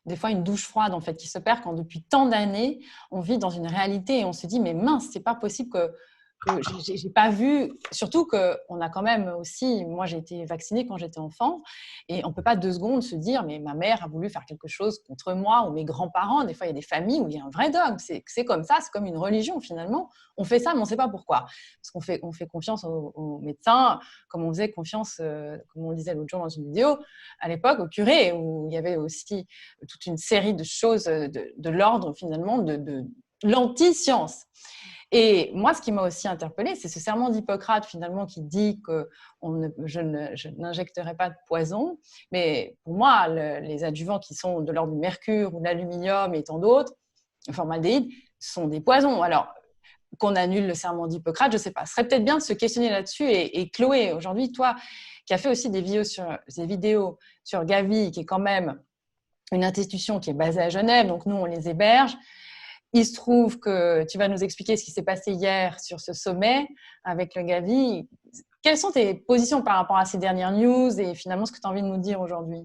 des fois une douche froide en fait, qui se perd quand depuis tant d'années, on vit dans une réalité et on se dit mais mince, c'est pas possible que j'ai pas vu, surtout qu'on a quand même aussi, moi j'ai été vaccinée quand j'étais enfant et on peut pas 2 secondes se dire mais ma mère a voulu faire quelque chose contre moi ou mes grands-parents, des fois il y a des familles où il y a un vrai dogme, c'est comme ça, c'est comme une religion finalement, on fait ça mais on sait pas pourquoi, parce qu'on fait confiance aux médecins, comme on faisait confiance, comme on le disait l'autre jour dans une vidéo, à l'époque au curé, où il y avait aussi toute une série de choses de l'ordre finalement de l'anti-science. Et moi, ce qui m'a aussi interpellée, c'est ce serment d'Hippocrate finalement qui dit que je n'injecterai pas de poison. Mais pour moi, les adjuvants qui sont de l'ordre du mercure ou de l'aluminium et tant d'autres, le formaldéhyde, sont des poisons. Alors, qu'on annule le serment d'Hippocrate, je ne sais pas. Ce serait peut-être bien de se questionner là-dessus. Et Chloé, aujourd'hui, toi, qui as fait aussi des vidéos sur Gavi, qui est quand même une institution qui est basée à Genève, donc nous, on les héberge. Il se trouve que tu vas nous expliquer ce qui s'est passé hier sur ce sommet avec le Gavi. Quelles sont tes positions par rapport à ces dernières news et finalement ce que tu as envie de nous dire aujourd'hui?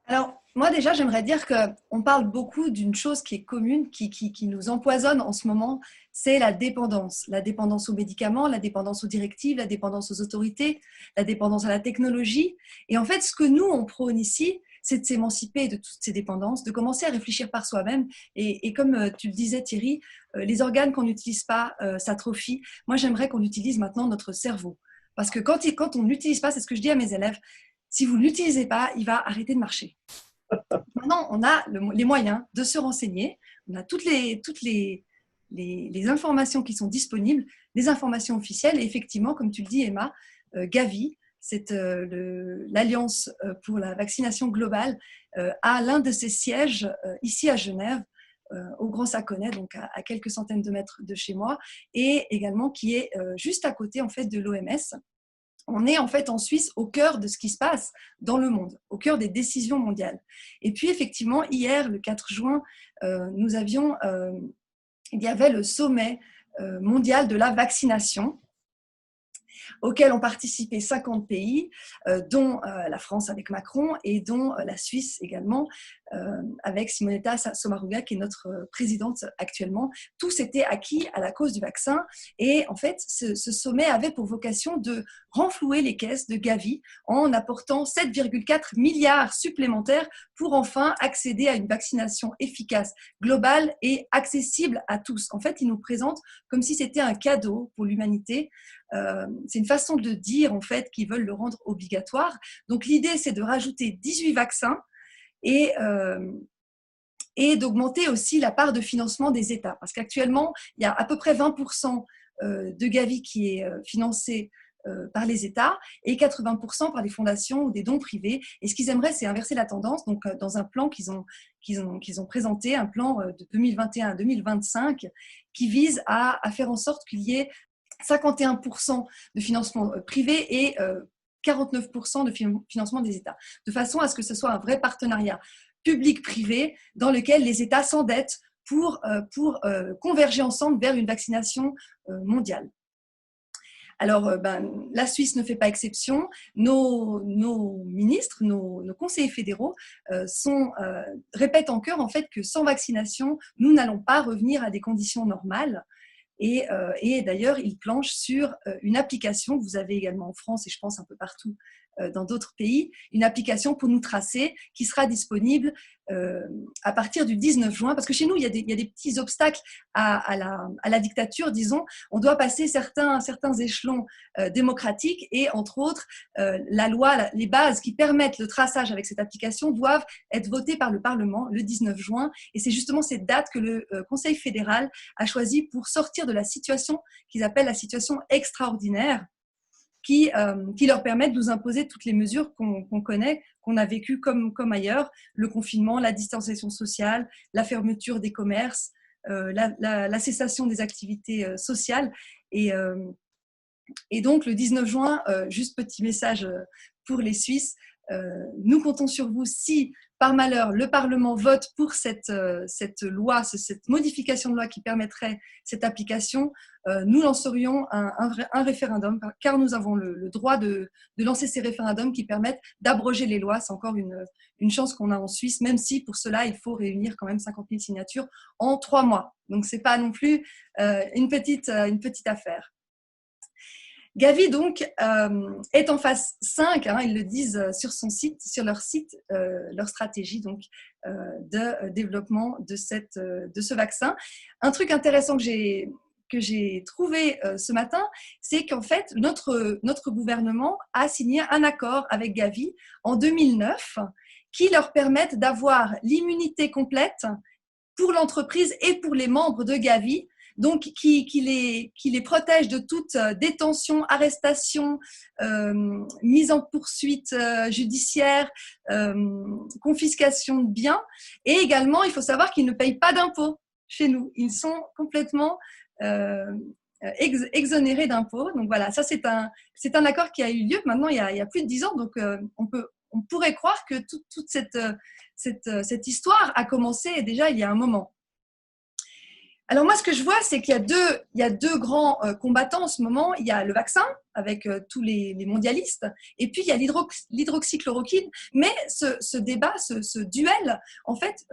Alors, moi déjà, j'aimerais dire qu'on parle beaucoup d'une chose qui est commune, qui nous empoisonne en ce moment, c'est la dépendance. La dépendance aux médicaments, la dépendance aux directives, la dépendance aux autorités, la dépendance à la technologie. Et en fait, ce que nous, on prône ici, c'est de s'émanciper de toutes ces dépendances, de commencer à réfléchir par soi-même. Et comme tu le disais Thierry, les organes qu'on n'utilise pas s'atrophient. Moi, j'aimerais qu'on utilise maintenant notre cerveau. Parce que quand on n'utilise pas, c'est ce que je dis à mes élèves, si vous ne l'utilisez pas, il va arrêter de marcher. Maintenant, on a les moyens de se renseigner. On a toutes les informations qui sont disponibles, les informations officielles. Et effectivement, comme tu le dis Emma, Gavi, c'est l'Alliance pour la vaccination globale, a l'un de ses sièges ici à Genève, au Grand Saconnet, donc à quelques centaines de mètres de chez moi, et également qui est juste à côté en fait de l'OMS. On est en fait en Suisse au cœur de ce qui se passe dans le monde, au cœur des décisions mondiales. Et puis effectivement, hier, le 4 juin, il y avait le sommet mondial de la vaccination, auquel ont participé 50 pays, dont la France avec Macron et dont la Suisse également, avec Simonetta Sommaruga, qui est notre présidente actuellement. Tous étaient acquis à la cause du vaccin. Et en fait, ce sommet avait pour vocation de renflouer les caisses de Gavi en apportant 7,4 milliards supplémentaires pour enfin accéder à une vaccination efficace, globale et accessible à tous. En fait, ils nous présentent comme si c'était un cadeau pour l'humanité. C'est une façon de dire en fait qu'ils veulent le rendre obligatoire. Donc l'idée, c'est de rajouter 18 vaccins et d'augmenter aussi la part de financement des États. Parce qu'actuellement, il y a à peu près 20% de Gavi qui est financé par les États et 80% par les fondations ou des dons privés. Et ce qu'ils aimeraient, c'est inverser la tendance. Donc, dans un plan qu'ils ont présenté, un plan de 2021 à 2025, qui vise à faire en sorte qu'il y ait 51% de financement privé et 49% de financement des États, de façon à ce que ce soit un vrai partenariat public-privé dans lequel les États s'endettent pour converger ensemble vers une vaccination mondiale. Alors, la Suisse ne fait pas exception. Nos ministres, nos conseillers fédéraux répètent en chœur en fait que sans vaccination, nous n'allons pas revenir à des conditions normales. Et d'ailleurs, il planche sur une application que vous avez également en France et je pense un peu partout dans d'autres pays, une application pour nous tracer qui sera disponible à partir du 19 juin. Parce que chez nous, il y a des petits obstacles à la dictature, disons. On doit passer certains échelons démocratiques et entre autres, la loi, les bases qui permettent le traçage avec cette application doivent être votées par le Parlement le 19 juin. Et c'est justement cette date que le Conseil fédéral a choisi pour sortir de la situation qu'ils appellent la situation extraordinaire, qui leur permettent de nous imposer toutes les mesures qu'on connaît, qu'on a vécues comme ailleurs, le confinement, la distanciation sociale, la fermeture des commerces, la cessation des activités sociales. Et donc, le 19 juin, juste petit message pour les Suisses, nous comptons sur vous si, par malheur, le Parlement vote pour cette loi, cette modification de loi qui permettrait cette application, nous lancerions un référendum, car nous avons le droit de lancer ces référendums qui permettent d'abroger les lois. C'est encore une chance qu'on a en Suisse, même si pour cela, il faut réunir quand même 50 000 signatures en 3 mois. Donc, ce n'est pas non plus une petite affaire. Gavi, donc, est en phase 5, ils le disent sur leur site, leur stratégie donc, de développement de ce vaccin. Un truc intéressant que j'ai trouvé ce matin, c'est qu'en fait, notre gouvernement a signé un accord avec Gavi en 2009 qui leur permettent d'avoir l'immunité complète pour l'entreprise et pour les membres de Gavi, donc qui les protège de toute détention, arrestation, mise en poursuite judiciaire, confiscation de biens. Et également, il faut savoir qu'ils ne payent pas d'impôts chez nous. Ils sont complètement exonérés d'impôts. Donc voilà, ça c'est un accord qui a eu lieu maintenant il y a plus de 10 ans. Donc on pourrait croire que toute cette histoire a commencé déjà il y a un moment. Alors moi, ce que je vois, c'est qu'il y a deux grands combattants en ce moment. Il y a le vaccin avec tous les mondialistes, et puis il y a l'hydroxychloroquine. Mais ce débat, ce duel, en fait,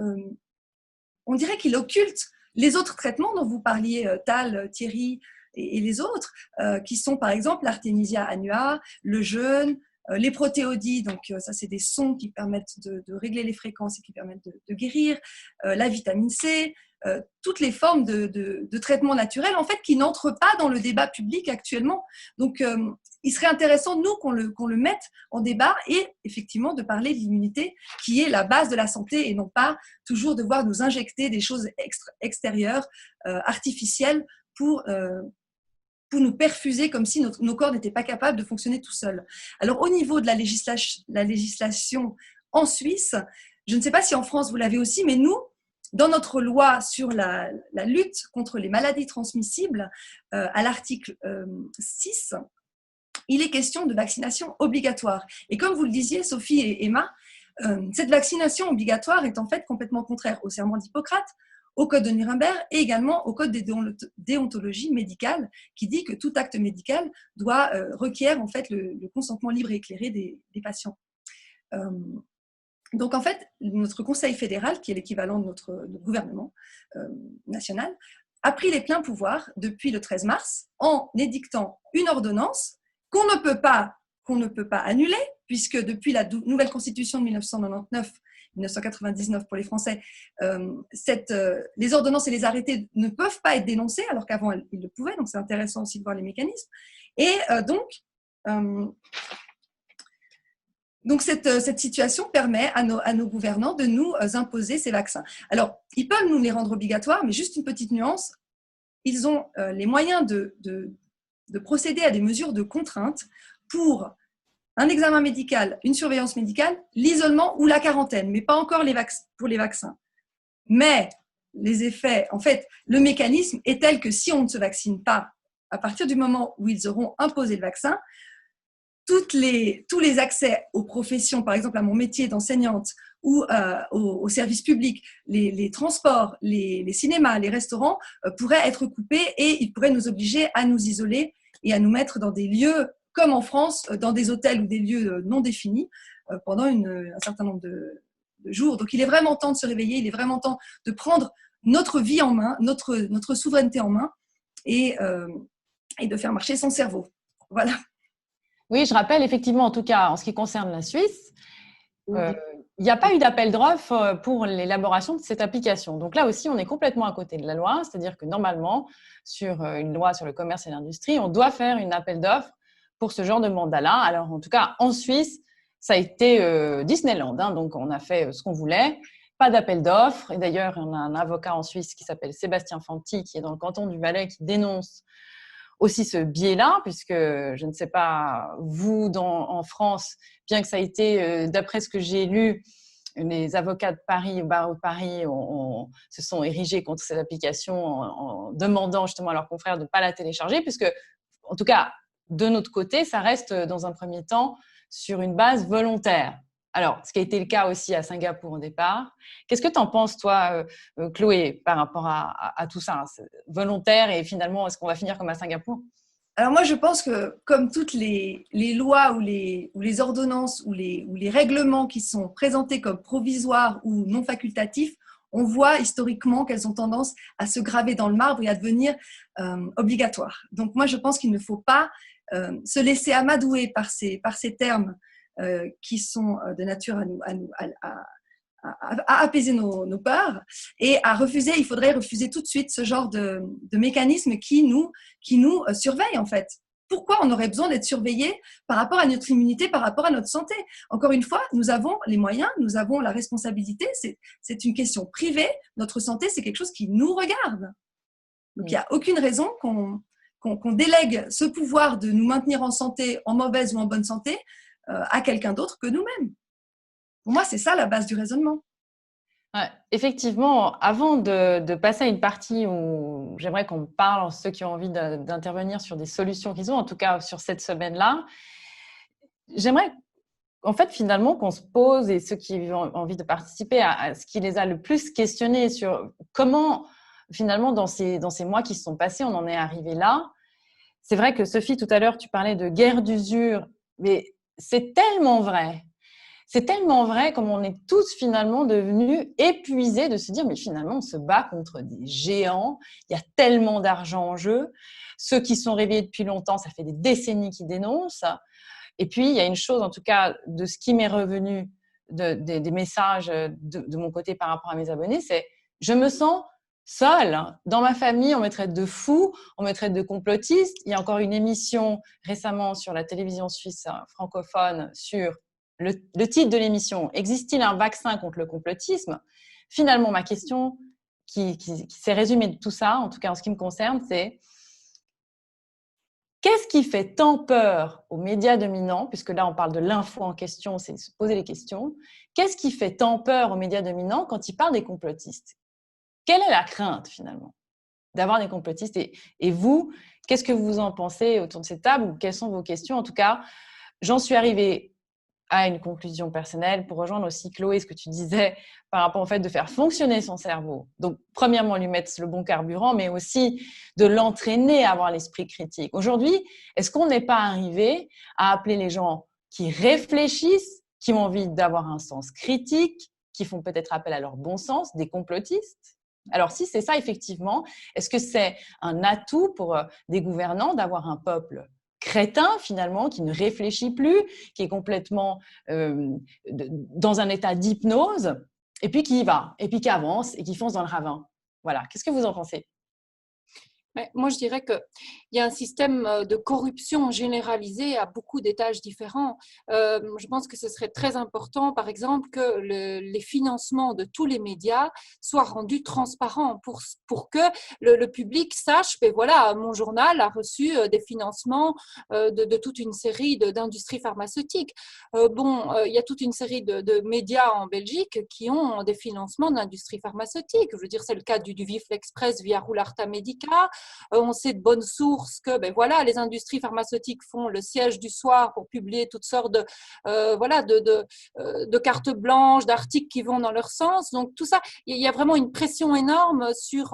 on dirait qu'il occulte les autres traitements dont vous parliez, Tal, Thierry et les autres, qui sont par exemple l'Artemisia annua, le jeûne, les protéodies, donc ça c'est des sons qui permettent de régler les fréquences et qui permettent de guérir, la vitamine C, toutes les formes de traitement naturel en fait qui n'entrent pas dans le débat public actuellement. Donc il serait intéressant nous qu'on le mette en débat et effectivement de parler de l'immunité qui est la base de la santé et non pas toujours devoir nous injecter des choses extérieures, artificielles pour nous perfuser comme si nos corps n'étaient pas capables de fonctionner tout seuls. Alors, au niveau de la législation en Suisse, je ne sais pas si en France vous l'avez aussi, mais nous, dans notre loi sur la lutte contre les maladies transmissibles, à l'article 6, il est question de vaccination obligatoire. Et comme vous le disiez, Sophie et Emma, cette vaccination obligatoire est en fait complètement contraire au serment d'Hippocrate, au code de Nuremberg et également au code de déontologie médicale qui dit que tout acte médical requiert en fait le consentement libre et éclairé des patients. Donc en fait, notre Conseil fédéral, qui est l'équivalent de notre gouvernement national, a pris les pleins pouvoirs depuis le 13 mars en édictant une ordonnance qu'on ne peut pas annuler puisque depuis la nouvelle constitution de 1999 pour les Français, les ordonnances et les arrêtés ne peuvent pas être dénoncés, alors qu'avant, ils le pouvaient. Donc, c'est intéressant aussi de voir les mécanismes. Et donc cette situation permet à nos gouvernants de nous imposer ces vaccins. Alors, ils peuvent nous les rendre obligatoires, mais juste une petite nuance. Ils ont les moyens de procéder à des mesures de contrainte pour un examen médical, une surveillance médicale, l'isolement ou la quarantaine, mais pas encore pour les vaccins. Mais les effets, en fait, le mécanisme est tel que si on ne se vaccine pas, à partir du moment où ils auront imposé le vaccin, tous les accès aux professions, par exemple à mon métier d'enseignante ou aux services publics, les transports, les cinémas, les restaurants pourraient être coupés et ils pourraient nous obliger à nous isoler et à nous mettre dans des lieux comme en France, dans des hôtels ou des lieux non définis pendant un certain nombre de jours. Donc, il est vraiment temps de se réveiller, il est vraiment temps de prendre notre vie en main, notre souveraineté en main et de faire marcher son cerveau. Voilà. Oui, je rappelle effectivement, en tout cas, en ce qui concerne la Suisse, il n'y a pas eu d'appel d'offres pour l'élaboration de cette application. Donc là aussi, on est complètement à côté de la loi, c'est-à-dire que normalement, sur une loi sur le commerce et l'industrie, on doit faire une appel d'offres pour ce genre de mandat-là. Alors en tout cas, en Suisse, ça a été Disneyland, hein, donc on a fait ce qu'on voulait, pas d'appel d'offres. Et d'ailleurs, on a un avocat en Suisse qui s'appelle Sébastien Fanti, qui est dans le canton du Valais, qui dénonce aussi ce biais-là, puisque je ne sais pas, vous, en France, bien que ça a été, d'après ce que j'ai lu, les avocats de Paris, au barreau de Paris, se sont érigés contre cette application en demandant justement à leurs confrères de ne pas la télécharger, puisque, en tout cas, de notre côté, ça reste dans un premier temps sur une base volontaire. Alors, ce qui a été le cas aussi à Singapour au départ. Qu'est-ce que tu en penses, toi, Chloé, par rapport à tout ça, hein, volontaire, et finalement, est-ce qu'on va finir comme à Singapour? Alors moi, je pense que comme toutes les lois ou les ordonnances ou les règlements qui sont présentés comme provisoires ou non facultatifs, on voit historiquement qu'elles ont tendance à se graver dans le marbre et à devenir obligatoires. Donc moi, je pense qu'il ne faut pas se laisser amadouer par ces termes qui sont de nature à apaiser nos peurs et à refuser. Il faudrait refuser tout de suite ce genre de mécanisme qui nous surveille en fait. Pourquoi on aurait besoin d'être surveillé par rapport à notre immunité, par rapport à notre santé? Encore une fois, nous avons les moyens, nous avons la responsabilité. C'est une question privée. Notre santé, c'est quelque chose qui nous regarde. Donc, il n'y a aucune raison qu'on délègue ce pouvoir de nous maintenir en santé, en mauvaise ou en bonne santé, à quelqu'un d'autre que nous-mêmes. Pour moi, c'est ça la base du raisonnement. Ouais, effectivement, avant de passer à une partie où j'aimerais qu'on parle, ceux qui ont envie d'intervenir sur des solutions qu'ils ont, en tout cas sur cette semaine-là, j'aimerais en fait finalement qu'on se pose, et ceux qui ont envie de participer, à ce qui les a le plus questionnés sur comment finalement dans ces mois qui se sont passés, on en est arrivé là. C'est vrai que Sophie, tout à l'heure, tu parlais de guerre d'usure, mais c'est tellement vrai. C'est tellement vrai, comme on est tous finalement devenus épuisés de se dire mais finalement on se bat contre des géants, il y a tellement d'argent en jeu. Ceux qui sont réveillés depuis longtemps, ça fait des décennies qu'ils dénoncent. Et puis il y a une chose, en tout cas de ce qui m'est revenu des messages de mon côté par rapport à mes abonnés, c'est je me sens seule. Dans ma famille, on me traite de fou, on me traite de complotiste. Il y a encore une émission récemment sur la télévision suisse francophone sur le titre de l'émission, existe-t-il un vaccin contre le complotisme? Finalement, ma question qui s'est résumée de tout ça, en tout cas en ce qui me concerne, c'est qu'est-ce qui fait tant peur aux médias dominants, puisque là on parle de l'info en question, c'est se poser les questions, qu'est-ce qui fait tant peur aux médias dominants quand ils parlent des complotistes? Quelle est la crainte finalement d'avoir des complotistes? Et vous, qu'est-ce que vous en pensez autour de cette table, ou quelles sont vos questions? En tout cas, j'en suis arrivée à une conclusion personnelle pour rejoindre aussi Chloé, ce que tu disais par rapport au fait de faire fonctionner son cerveau. Donc, premièrement, lui mettre le bon carburant, mais aussi de l'entraîner à avoir l'esprit critique. Aujourd'hui, est-ce qu'on n'est pas arrivé à appeler les gens qui réfléchissent, qui ont envie d'avoir un sens critique, qui font peut-être appel à leur bon sens, des complotistes? Alors, si c'est ça, effectivement, est-ce que c'est un atout pour des gouvernants d'avoir un peuple crétin finalement, qui ne réfléchit plus, qui est complètement dans un état d'hypnose, et puis qui y va, et puis qui avance, et qui fonce dans le ravin? Voilà, qu'est-ce que vous en pensez? Mais moi, je dirais qu'il y a un système de corruption généralisée à beaucoup d'étages différents. Je pense que ce serait très important, par exemple, que les financements de tous les médias soient rendus transparents pour que le public sache, ben voilà, mon journal a reçu des financements de toute une série d'industries pharmaceutiques. Il y a toute une série de médias en Belgique qui ont des financements d'industries pharmaceutiques. Je veux dire, c'est le cas du Vif l'Express via Roularta Medica. On sait de bonnes sources que les industries pharmaceutiques font le siège du soir pour publier toutes sortes de cartes blanches, d'articles qui vont dans leur sens. Donc tout ça, il y a vraiment une pression énorme sur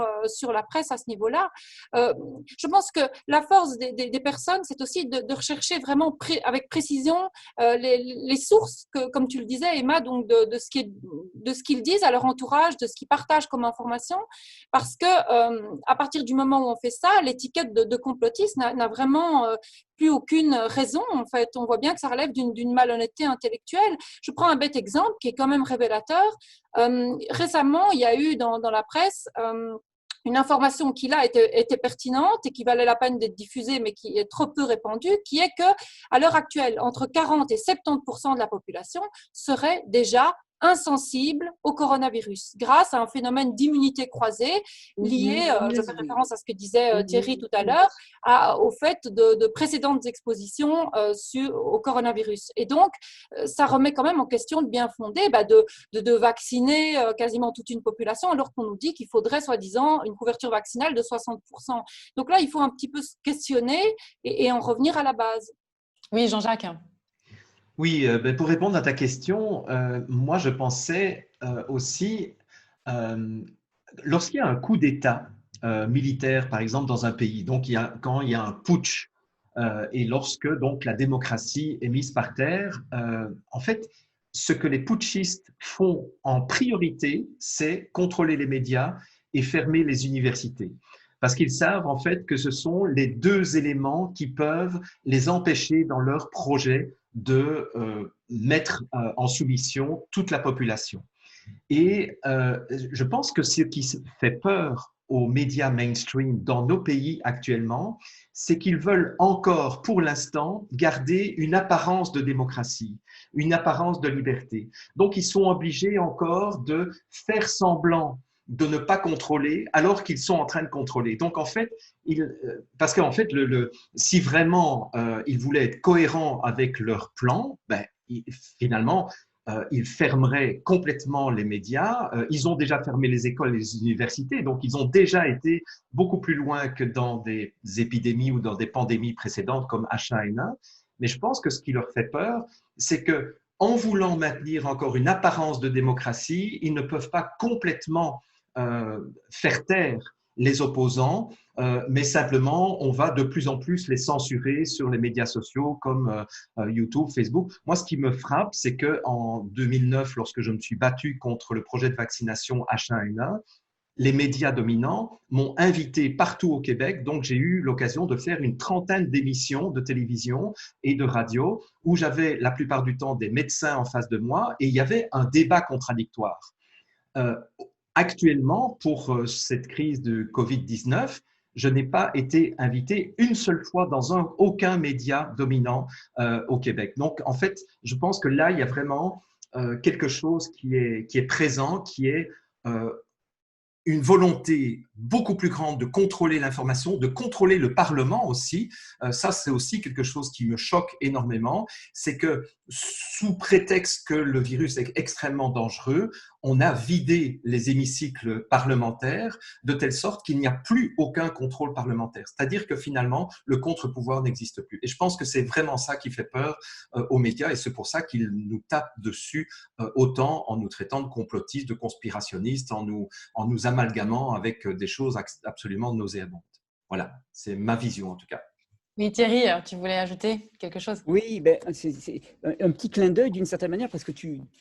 la presse à ce niveau-là. Je pense que la force des personnes, c'est aussi de rechercher vraiment avec précision les sources, comme tu le disais, Emma, donc de ce qu'ils disent à leur entourage, de ce qu'ils partagent comme information, parce que à partir du moment où on fait ça, l'étiquette de complotiste n'a vraiment plus aucune raison. En fait, on voit bien que ça relève d'une malhonnêteté intellectuelle. Je prends un bête exemple qui est quand même révélateur. Récemment, il y a eu dans la presse une information qui là était pertinente et qui valait la peine d'être diffusée, mais qui est trop peu répandue, qui est que à l'heure actuelle, entre 40 et 70% de la population serait déjà insensible au coronavirus grâce à un phénomène d'immunité croisée lié, je fais référence à ce que disait Thierry tout à l'heure, au fait de précédentes expositions au coronavirus. Et donc, ça remet quand même en question le bien fondé de vacciner quasiment toute une population alors qu'on nous dit qu'il faudrait soi-disant une couverture vaccinale de 60%. Donc là, il faut un petit peu se questionner et en revenir à la base. Oui, Jean-Jacques. Oui, pour répondre à ta question, moi je pensais aussi, lorsqu'il y a un coup d'État militaire, par exemple, dans un pays, donc quand il y a un putsch, et lorsque donc la démocratie est mise par terre, en fait, ce que les putschistes font en priorité, c'est contrôler les médias et fermer les universités. Parce qu'ils savent en fait que ce sont les deux éléments qui peuvent les empêcher dans leur projet de mettre en soumission toute la population. Et je pense que ce qui fait peur aux médias mainstream dans nos pays actuellement, c'est qu'ils veulent encore, pour l'instant, garder une apparence de démocratie, une apparence de liberté. Donc, ils sont obligés encore de faire semblant de ne pas contrôler alors qu'ils sont en train de contrôler. Donc, en fait, parce qu'en fait, si vraiment ils voulaient être cohérents avec leur plan, finalement, ils fermeraient complètement les médias. Ils ont déjà fermé les écoles et les universités, donc ils ont déjà été beaucoup plus loin que dans des épidémies ou dans des pandémies précédentes comme H1N1. Mais je pense que ce qui leur fait peur, c'est que en voulant maintenir encore une apparence de démocratie, ils ne peuvent pas complètement faire taire les opposants, mais simplement on va de plus en plus les censurer sur les médias sociaux comme YouTube, Facebook. Moi, ce qui me frappe, c'est qu'en 2009, lorsque je me suis battu contre le projet de vaccination H1N1, les médias dominants m'ont invité partout au Québec, donc j'ai eu l'occasion de faire une trentaine d'émissions de télévision et de radio où j'avais la plupart du temps des médecins en face de moi et il y avait un débat contradictoire. Actuellement, pour cette crise de Covid-19, je n'ai pas été invité une seule fois dans aucun média dominant au Québec. Donc, en fait, je pense que là, il y a vraiment quelque chose qui est présent, qui est une volonté beaucoup plus grande de contrôler l'information, de contrôler le Parlement aussi. Ça, c'est aussi quelque chose qui me choque énormément. C'est que sous prétexte que le virus est extrêmement dangereux, on a vidé les hémicycles parlementaires de telle sorte qu'il n'y a plus aucun contrôle parlementaire. C'est-à-dire que finalement, le contre-pouvoir n'existe plus. Et je pense que c'est vraiment ça qui fait peur aux médias et c'est pour ça qu'ils nous tapent dessus autant en nous traitant de complotistes, de conspirationnistes, en nous amalgamant avec des choses absolument nauséabondes. Voilà, c'est ma vision en tout cas. Oui, Thierry, tu voulais ajouter quelque chose? Oui, c'est un petit clin d'œil d'une certaine manière parce que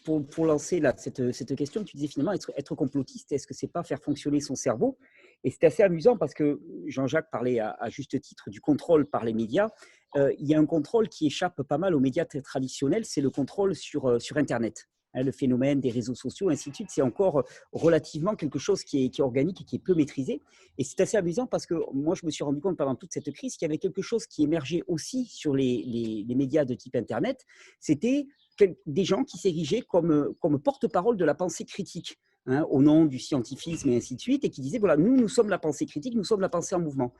pour lancer là, cette question, tu disais finalement être complotiste, est-ce que c'est pas faire fonctionner son cerveau? Et c'était assez amusant parce que Jean-Jacques parlait à juste titre du contrôle par les médias. Il y a un contrôle qui échappe pas mal aux médias traditionnels, c'est le contrôle sur Internet. Le phénomène des réseaux sociaux, ainsi de suite, c'est encore relativement quelque chose qui est organique et qui est peu maîtrisé. Et c'est assez amusant parce que moi, je me suis rendu compte pendant toute cette crise qu'il y avait quelque chose qui émergeait aussi sur les médias de type Internet. C'était des gens qui s'érigeaient comme porte-parole de la pensée critique, au nom du scientifisme et ainsi de suite, et qui disaient, voilà, nous sommes la pensée critique, nous sommes la pensée en mouvement.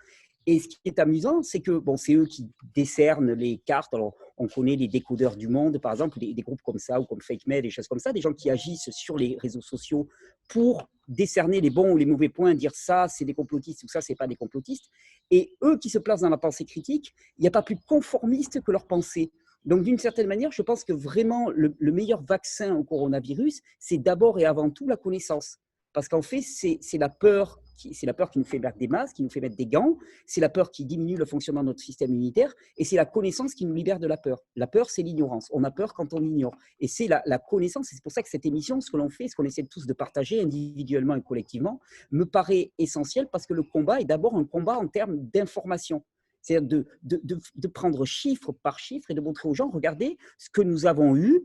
Et ce qui est amusant, c'est que c'est eux qui décernent les cartes. Alors, on connaît les décodeurs du monde, par exemple, des groupes comme ça, ou comme FakeMed, des choses comme ça, des gens qui agissent sur les réseaux sociaux pour décerner les bons ou les mauvais points, dire ça, c'est des complotistes, ou ça, c'est pas des complotistes. Et eux qui se placent dans la pensée critique, il n'y a pas plus conformiste que leur pensée. Donc, d'une certaine manière, je pense que vraiment, le meilleur vaccin au coronavirus, c'est d'abord et avant tout la connaissance. Parce qu'en fait, c'est la peur c'est la peur qui nous fait mettre des masques, qui nous fait mettre des gants, c'est la peur qui diminue le fonctionnement de notre système immunitaire, et c'est la connaissance qui nous libère de la peur. La peur, c'est l'ignorance. On a peur quand on ignore. Et c'est la connaissance, et c'est pour ça que cette émission, ce que l'on fait, ce qu'on essaie tous de partager individuellement et collectivement, me paraît essentiel, parce que le combat est d'abord un combat en termes d'information. C'est-à-dire de prendre chiffre par chiffre et de montrer aux gens, regardez, ce que nous avons eu,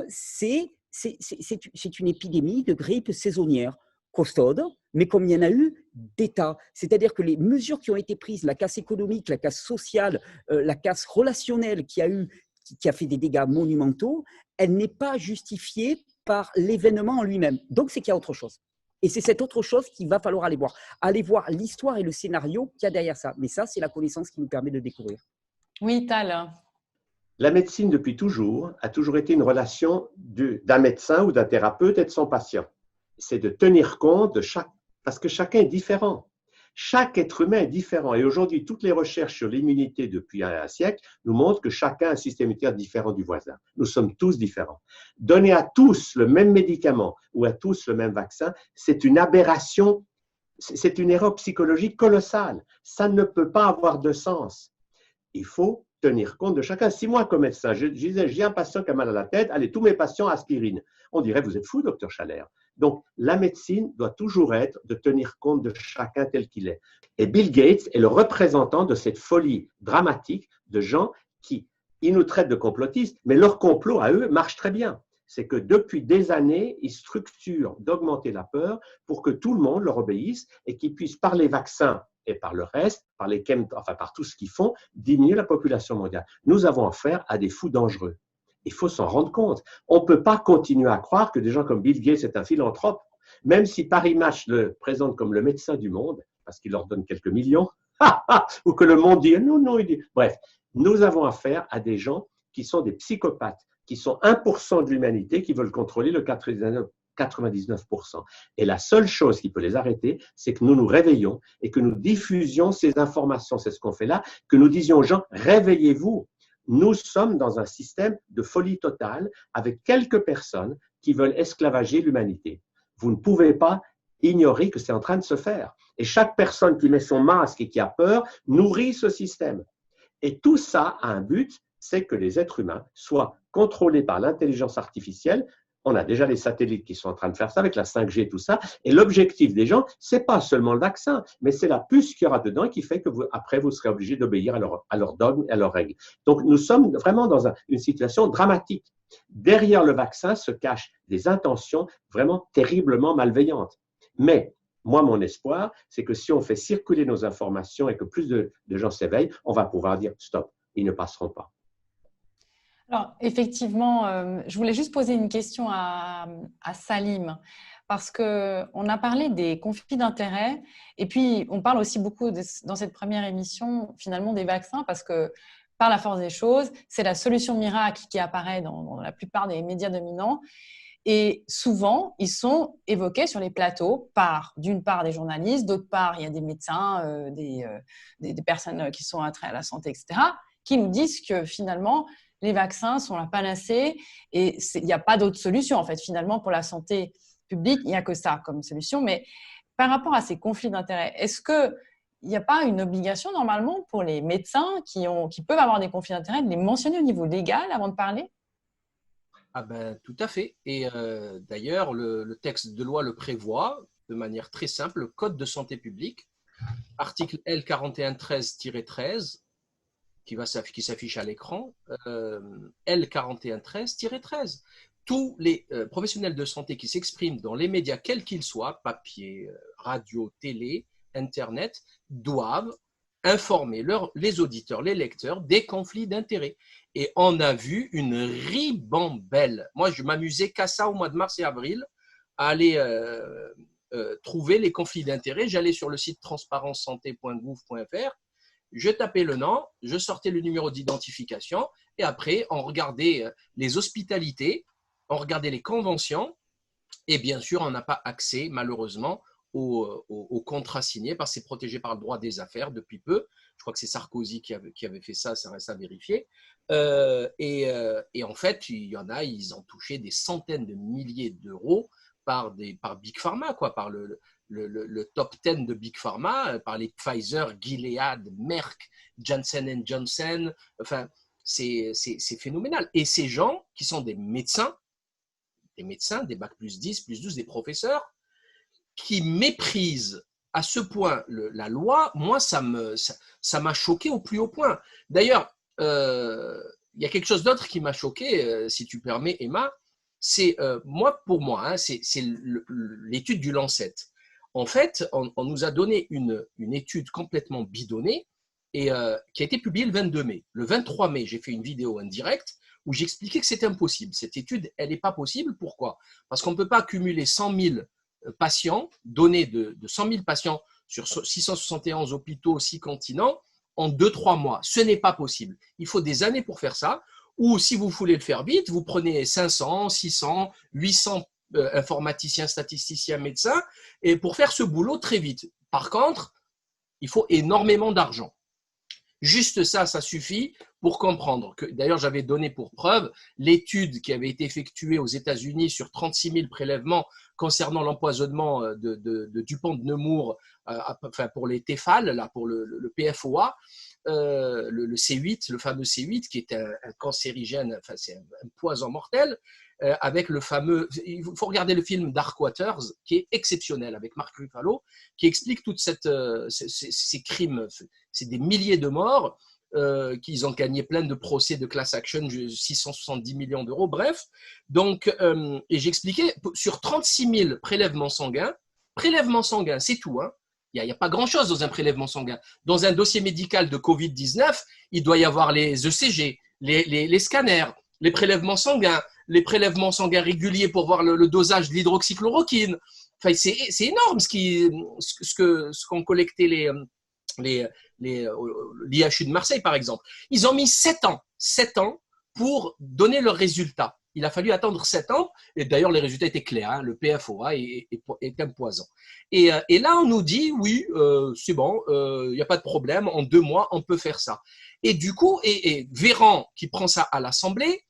c'est une épidémie de grippe saisonnière, costaude, mais comme il y en a eu d'État. C'est-à-dire que les mesures qui ont été prises, la casse économique, la casse sociale, la casse relationnelle qui a fait des dégâts monumentaux, elle n'est pas justifiée par l'événement en lui-même. Donc, c'est qu'il y a autre chose. Et c'est cette autre chose qu'il va falloir aller voir. Aller voir l'histoire et le scénario qu'il y a derrière ça. Mais ça, c'est la connaissance qui nous permet de découvrir. Oui, Tal. La médecine, depuis toujours, a toujours été une relation d'un médecin ou d'un thérapeute et de son patient. C'est de tenir compte de parce que chacun est différent. Chaque être humain est différent. Et aujourd'hui, toutes les recherches sur l'immunité depuis un siècle nous montrent que chacun a un système immunitaire différent du voisin. Nous sommes tous différents. Donner à tous le même médicament ou à tous le même vaccin, c'est une aberration, c'est une erreur psychologique colossale. Ça ne peut pas avoir de sens. Il faut tenir compte de chacun. Si moi, comme médecin, je disais, j'ai un patient qui a mal à la tête, allez, tous mes patients aspirine. On dirait, vous êtes fou, docteur Chalère. Donc, la médecine doit toujours être de tenir compte de chacun tel qu'il est. Et Bill Gates est le représentant de cette folie dramatique de gens qui, ils nous traitent de complotistes, mais leur complot à eux marche très bien. C'est que depuis des années, ils structurent d'augmenter la peur pour que tout le monde leur obéisse et qu'ils puissent, par les vaccins et par le reste, par tout ce qu'ils font, diminuer la population mondiale. Nous avons affaire à des fous dangereux. Il faut s'en rendre compte. On ne peut pas continuer à croire que des gens comme Bill Gates est un philanthrope, même si Paris Match le présente comme le médecin du monde, parce qu'il leur donne quelques millions, ou que le monde dit non, il dit. Bref, nous avons affaire à des gens qui sont des psychopathes, qui sont 1% de l'humanité, qui veulent contrôler le 99%. Et la seule chose qui peut les arrêter, c'est que nous nous réveillons et que nous diffusions ces informations. C'est ce qu'on fait là, que nous disions aux gens, réveillez-vous. Nous sommes dans un système de folie totale avec quelques personnes qui veulent esclavager l'humanité. Vous ne pouvez pas ignorer que c'est en train de se faire. Et chaque personne qui met son masque et qui a peur nourrit ce système. Et tout ça a un but, c'est que les êtres humains soient contrôlés par l'intelligence artificielle. On a déjà les satellites qui sont en train de faire ça avec la 5G et tout ça. Et l'objectif des gens, ce n'est pas seulement le vaccin, mais c'est la puce qu'il y aura dedans qui fait que après, vous serez obligé d'obéir à leurs dogmes et à leurs règles. Donc, nous sommes vraiment dans une situation dramatique. Derrière le vaccin se cachent des intentions vraiment terriblement malveillantes. Mais moi, mon espoir, c'est que si on fait circuler nos informations et que plus de gens s'éveillent, on va pouvoir dire stop, ils ne passeront pas. Alors, effectivement, je voulais juste poser une question à Salim, parce qu'on a parlé des conflits d'intérêts, et puis on parle aussi beaucoup dans cette première émission, finalement, des vaccins, parce que par la force des choses, c'est la solution miracle qui apparaît dans la plupart des médias dominants. Et souvent, ils sont évoqués sur les plateaux d'une part des journalistes, d'autre part, il y a des médecins, des personnes qui sont attraites à la santé, etc., qui nous disent que finalement, les vaccins sont la panacée et il n'y a pas d'autre solution. En fait, finalement, pour la santé publique, il n'y a que ça comme solution. Mais par rapport à ces conflits d'intérêts, est-ce qu'il n'y a pas une obligation normalement pour les médecins qui peuvent avoir des conflits d'intérêts de les mentionner au niveau légal avant de parler ? Ah ben, tout à fait. Et d'ailleurs, le texte de loi le prévoit de manière très simple, le Code de santé publique, article L4113-13, qui s'affiche à l'écran, L4113-13. Tous les professionnels de santé qui s'expriment dans les médias, quels qu'ils soient, papier, radio, télé, Internet, doivent informer les auditeurs, les lecteurs des conflits d'intérêts. Et on a vu une ribambelle. Moi, je m'amusais qu'à ça au mois de mars et avril, à aller trouver les conflits d'intérêts. J'allais sur le site transparencesanté.gouv.fr, je tapais le nom, je sortais le numéro d'identification et après, on regardait les hospitalités, on regardait les conventions et bien sûr, on n'a pas accès malheureusement aux contrats signés parce que c'est protégé par le droit des affaires depuis peu. Je crois que c'est Sarkozy qui avait fait ça, ça reste à vérifier. Et en fait, il y en a, ils ont touché des centaines de milliers d'euros par Big Pharma, quoi, par le top 10 de Big Pharma, par les Pfizer, Gilead, Merck, Johnson & Johnson. Enfin, c'est phénoménal. Et ces gens qui sont des médecins, des bac +10, +12, des professeurs, qui méprisent à ce point la loi, moi, ça m'a choqué au plus haut point. D'ailleurs, il y a quelque chose d'autre qui m'a choqué, si tu permets, Emma, c'est, pour moi, hein, c'est l'étude du Lancet. En fait, on nous a donné une étude complètement bidonnée et qui a été publiée le 22 mai. Le 23 mai, j'ai fait une vidéo en direct où j'expliquais que c'était impossible. Cette étude, elle n'est pas possible. Pourquoi? Parce qu'on ne peut pas cumuler 100 000 patients, données de 100 000 patients sur 671 hôpitaux, 6 continents, en 2-3 mois. Ce n'est pas possible. Il faut des années pour faire ça. Ou si vous voulez le faire vite, vous prenez 500, 600, 800 informaticiens, statisticiens, médecins, et pour faire ce boulot très vite. Par contre, il faut énormément d'argent. Juste ça, ça suffit pour comprendre que, d'ailleurs, j'avais donné pour preuve l'étude qui avait été effectuée aux États-Unis sur 36 000 prélèvements concernant l'empoisonnement de Dupont de Nemours, enfin pour les Tefal, là, pour le PFOA, le C8, le fameux C8, qui est un cancérigène, enfin c'est un poison mortel, avec le fameux, il faut regarder le film Dark Waters, qui est exceptionnel, avec Mark Ruffalo, qui explique toutes ces crimes, c'est des milliers de morts, qu'ils ont gagné plein de procès de class action, 670 millions d'euros, bref. Donc, et j'expliquais, sur 36 000 prélèvements sanguins, c'est tout, hein. Il n'y a pas grand-chose dans un prélèvement sanguin. Dans un dossier médical de Covid-19, il doit y avoir les ECG, les scanners, les prélèvements sanguins réguliers pour voir le dosage de l'hydroxychloroquine. Enfin, c'est énorme ce qu'ont collecté l'IHU de Marseille, par exemple. Ils ont mis 7 ans pour donner leurs résultats. Il a fallu attendre 7 ans, et d'ailleurs les résultats étaient clairs, hein, le PFOA est un poison. Et là on nous dit, oui, c'est bon, il n'y a pas de problème, en 2 mois on peut faire ça. Et du coup, et Véran qui prend ça à l'Assemblée,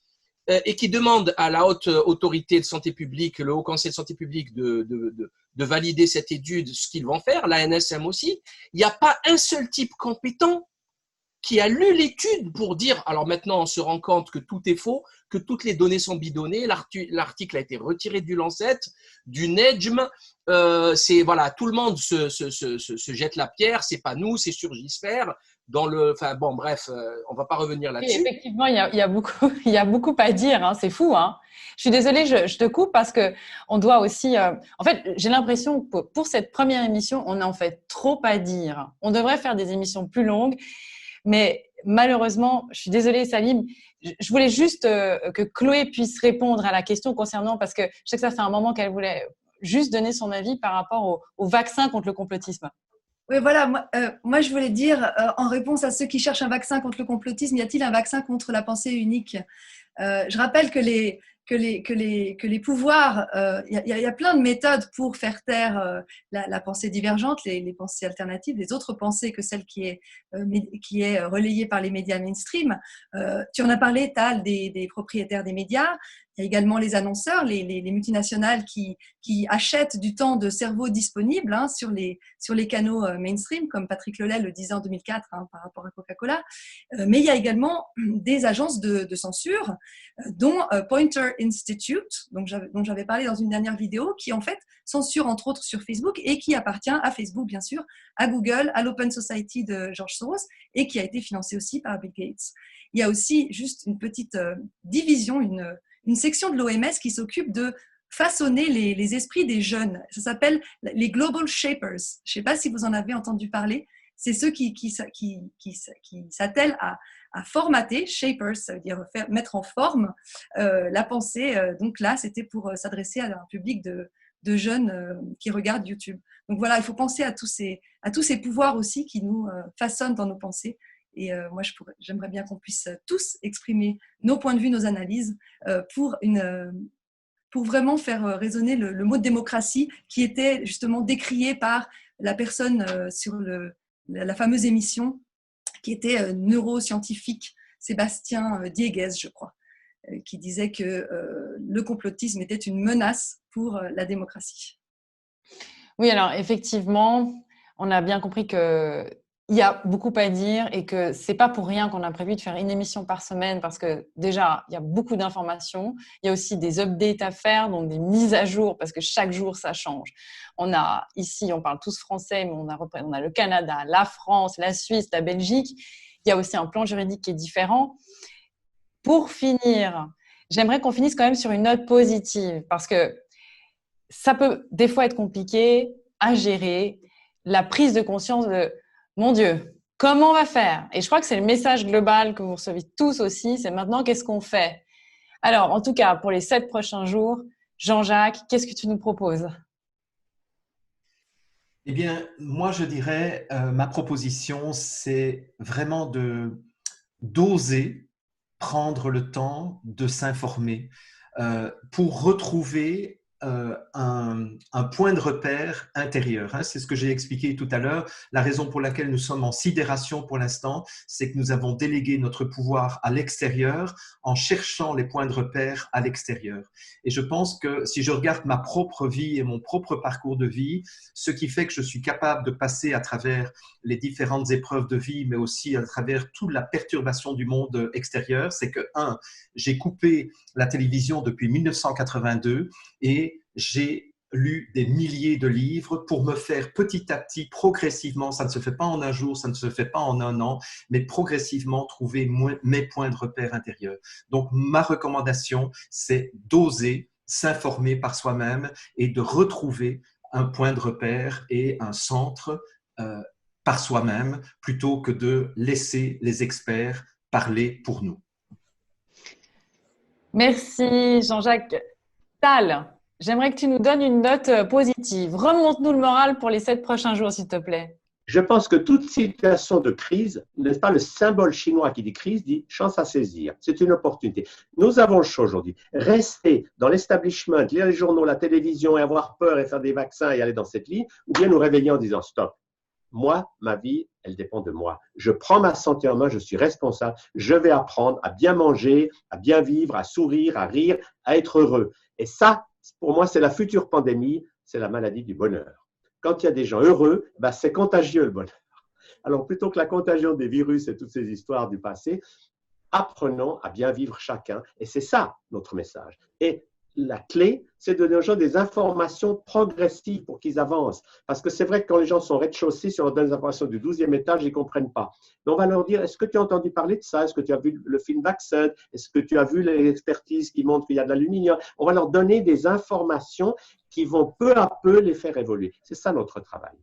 et qui demande à la haute autorité de santé publique, le Haut Conseil de santé publique de valider cette étude, ce qu'ils vont faire, la NSM aussi, il n'y a pas un seul type compétent qui a lu l'étude pour dire, alors maintenant on se rend compte que tout est faux, que toutes les données sont bidonnées, l'article a été retiré du Lancet, du NEJM, voilà, tout le monde se jette la pierre, c'est pas nous, c'est Surgisphère, enfin bon bref, on va pas revenir là-dessus. Oui, effectivement, il y a beaucoup à dire, hein, c'est fou, hein. Je suis désolée, je te coupe parce que on doit aussi, en fait, j'ai l'impression que pour cette première émission, on a en fait trop à dire. On devrait faire des émissions plus longues. Mais malheureusement, je suis désolée Salim, je voulais juste que Chloé puisse répondre à la question concernant, parce que je sais que ça fait un moment qu'elle voulait juste donner son avis par rapport au vaccin contre le complotisme. Oui, voilà, moi je voulais dire, en réponse à ceux qui cherchent un vaccin contre le complotisme, y a-t-il un vaccin contre la pensée unique? Je rappelle que les pouvoirs, il y a plein de méthodes pour faire taire la pensée divergente, les pensées alternatives, les autres pensées que celle qui est relayée par les médias mainstream. Tu en as parlé, Tal, des propriétaires des médias. Il y a également les annonceurs, les multinationales qui achètent du temps de cerveau disponible sur les canaux mainstream, comme Patrick Lelay le disait en 2004 par rapport à Coca-Cola. Mais il y a également des agences de censure, dont Poynter Institute, dont j'avais parlé dans une dernière vidéo, qui en fait censure entre autres sur Facebook et qui appartient à Facebook bien sûr, à Google, à l'Open Society de George Soros et qui a été financé aussi par Bill Gates. Il y a aussi juste une petite division, une section de l'OMS qui s'occupe de façonner les esprits des jeunes. Ça s'appelle les Global Shapers. Je ne sais pas si vous en avez entendu parler. C'est ceux qui s'attellent à formater, shapers, ça veut dire mettre en forme la pensée. Donc là, c'était pour s'adresser à un public de jeunes qui regardent YouTube. Donc voilà, il faut penser à tous ces pouvoirs aussi qui nous façonnent dans nos pensées. Et moi, j'aimerais bien qu'on puisse tous exprimer nos points de vue, nos analyses pour vraiment faire résonner le mot de démocratie qui était justement décrié par la personne sur la fameuse émission qui était neuroscientifique, Sébastien Dieguez, je crois. qui disait que le complotisme était une menace pour la démocratie. Oui, alors effectivement, on a bien compris qu'il y a beaucoup à dire et que ce n'est pas pour rien qu'on a prévu de faire une émission par semaine parce que déjà, il y a beaucoup d'informations. Il y a aussi des updates à faire, donc des mises à jour parce que chaque jour, ça change. Ici, on parle tous français, mais on a le Canada, la France, la Suisse, la Belgique. Il y a aussi un plan juridique qui est différent. Pour finir, j'aimerais qu'on finisse quand même sur une note positive parce que ça peut des fois être compliqué à gérer, la prise de conscience de « Mon Dieu, comment on va faire ?» Et je crois que c'est le message global que vous recevez tous aussi, c'est maintenant qu'est-ce qu'on fait? Alors, en tout cas, pour les 7 prochains jours, Jean-Jacques, qu'est-ce que tu nous proposes? Eh bien, moi, je dirais, ma proposition, c'est vraiment d'oser prendre le temps de s'informer pour retrouver un point de repère intérieur. Hein. C'est ce que j'ai expliqué tout à l'heure. La raison pour laquelle nous sommes en sidération pour l'instant, c'est que nous avons délégué notre pouvoir à l'extérieur en cherchant les points de repère à l'extérieur. Et je pense que si je regarde ma propre vie et mon propre parcours de vie, ce qui fait que je suis capable de passer à travers les différentes épreuves de vie, mais aussi à travers toute la perturbation du monde extérieur, c'est que, j'ai coupé la télévision depuis 1982 et j'ai lu des milliers de livres pour me faire petit à petit, progressivement, ça ne se fait pas en un jour, ça ne se fait pas en un an, mais progressivement trouver mes points de repère intérieurs. Donc, ma recommandation, c'est d'oser s'informer par soi-même et de retrouver un point de repère et un centre par soi-même plutôt que de laisser les experts parler pour nous. Merci Jean-Jacques. Tal, j'aimerais que tu nous donnes une note positive. Remonte-nous le moral pour les 7 prochains jours, s'il te plaît. Je pense que toute situation de crise, n'est-ce pas, le symbole chinois qui dit crise dit chance à saisir. C'est une opportunité. Nous avons le choix aujourd'hui. Rester dans l'establishment, lire les journaux, la télévision et avoir peur et faire des vaccins et aller dans cette ligne, ou bien nous réveiller en disant stop. Moi, ma vie, elle dépend de moi. Je prends ma santé en main, je suis responsable. Je vais apprendre à bien manger, à bien vivre, à sourire, à rire, à être heureux. Et ça, pour moi, c'est la future pandémie, c'est la maladie du bonheur. Quand il y a des gens heureux, ben c'est contagieux le bonheur. Alors, plutôt que la contagion des virus et toutes ces histoires du passé, apprenons à bien vivre chacun. Et c'est ça notre message. Et la clé, c'est de donner aux gens des informations progressives pour qu'ils avancent. Parce que c'est vrai que quand les gens sont au rez-de-chaussée, si on leur donne des informations du 12e étage, ils ne comprennent pas. Mais on va leur dire, est-ce que tu as entendu parler de ça? Est-ce que tu as vu le film Vaccin? Est-ce que tu as vu les expertises qui montrent qu'il y a de l'aluminium? On va leur donner des informations qui vont peu à peu les faire évoluer. C'est ça notre travail.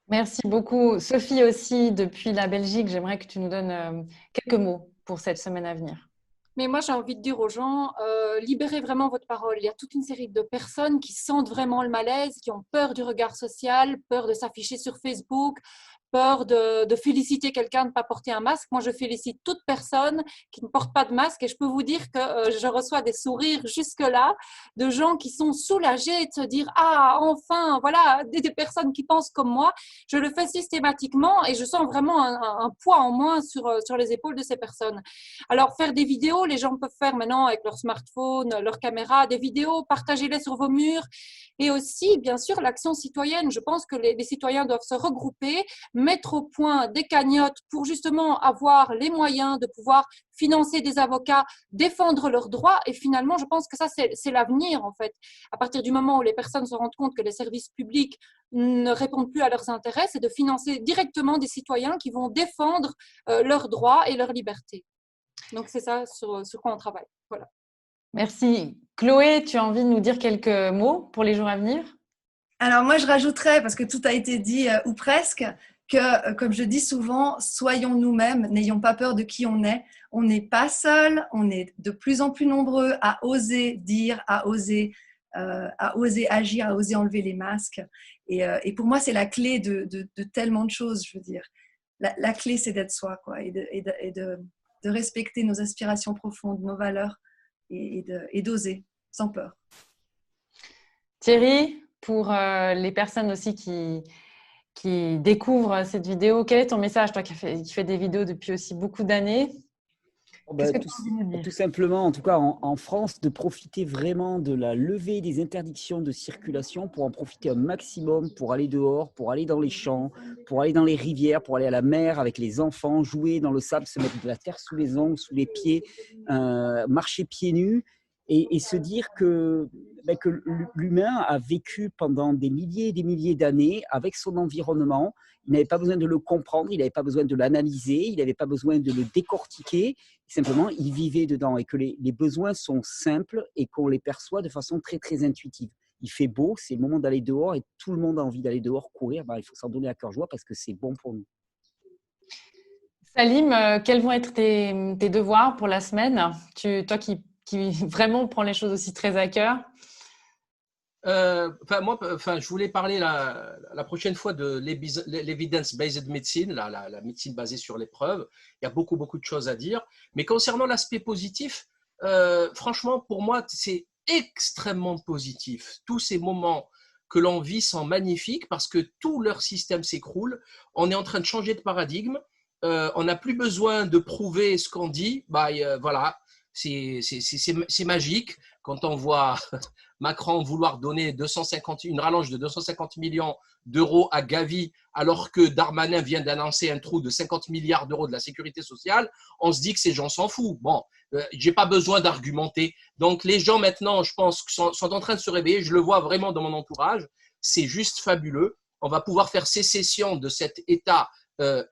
Merci beaucoup. Sophie aussi, depuis la Belgique, j'aimerais que tu nous donnes quelques mots pour cette semaine à venir. Mais moi, j'ai envie de dire aux gens, libérez vraiment votre parole. Il y a toute une série de personnes qui sentent vraiment le malaise, qui ont peur du regard social, peur de s'afficher sur Facebook, peur de féliciter quelqu'un de ne pas porter un masque. Moi, je félicite toute personne qui ne porte pas de masque et je peux vous dire que je reçois des sourires jusque-là de gens qui sont soulagés de se dire « Ah, enfin, voilà, des personnes qui pensent comme moi ». Je le fais systématiquement et je sens vraiment un poids en moins sur les épaules de ces personnes. Alors, faire des vidéos, les gens peuvent faire maintenant avec leur smartphone, leur caméra, des vidéos, partagez-les sur vos murs. Et aussi, bien sûr, l'action citoyenne. Je pense que les citoyens doivent se regrouper, mettre au point des cagnottes pour justement avoir les moyens de pouvoir financer des avocats, défendre leurs droits. Et finalement, je pense que ça, c'est l'avenir, en fait. À partir du moment où les personnes se rendent compte que les services publics ne répondent plus à leurs intérêts, c'est de financer directement des citoyens qui vont défendre leurs droits et leurs libertés. Donc, c'est ça sur quoi on travaille. Voilà. Merci. Chloé, tu as envie de nous dire quelques mots pour les jours à venir? Alors moi, je rajouterais, parce que tout a été dit ou presque, que comme je dis souvent, soyons nous-mêmes, n'ayons pas peur de qui on est. On n'est pas seul, on est de plus en plus nombreux à oser dire, à oser agir, à oser enlever les masques. Et pour moi, c'est la clé de tellement de choses, je veux dire. La clé, c'est d'être soi, quoi, et de respecter nos aspirations profondes, nos valeurs, et d'oser, sans peur. Thierry, pour les personnes aussi qui découvrent cette vidéo, quel est ton message, toi qui fais des vidéos depuis aussi beaucoup d'années? Qu'est-ce que tu as envie de nous dire? Tout simplement, en tout cas en France, de profiter vraiment de la levée des interdictions de circulation pour en profiter un maximum, pour aller dehors, pour aller dans les champs, pour aller dans les rivières, pour aller à la mer avec les enfants, jouer dans le sable, se mettre de la terre sous les ongles, sous les pieds, marcher pieds nus et se dire que l'humain a vécu pendant des milliers et des milliers d'années avec son environnement. Il n'avait pas besoin de le comprendre, il n'avait pas besoin de l'analyser, il n'avait pas besoin de le décortiquer. Simplement, il vivait dedans et que les besoins sont simples et qu'on les perçoit de façon très, très intuitive. Il fait beau, c'est le moment d'aller dehors et tout le monde a envie d'aller dehors, courir. Il faut s'en donner à cœur joie parce que c'est bon pour nous. Salim, quels vont être tes devoirs pour la semaine? Toi qui vraiment prends les choses aussi très à cœur. Je voulais parler la prochaine fois de l'evidence-based medicine, la médecine basée sur les preuves. Il y a beaucoup de choses à dire. Mais concernant l'aspect positif, franchement, pour moi, c'est extrêmement positif. Tous ces moments que l'on vit sont magnifiques parce que tout leur système s'écroule. On est en train de changer de paradigme. On n'a plus besoin de prouver ce qu'on dit. Voilà, c'est magique. Quand on voit Macron vouloir donner une rallonge de 250 millions d'euros à Gavi, alors que Darmanin vient d'annoncer un trou de 50 milliards d'euros de la sécurité sociale, on se dit que ces gens s'en foutent. Bon, j'ai pas besoin d'argumenter. Donc les gens maintenant, je pense, sont en train de se réveiller. Je le vois vraiment dans mon entourage. C'est juste fabuleux. On va pouvoir faire sécession de cet État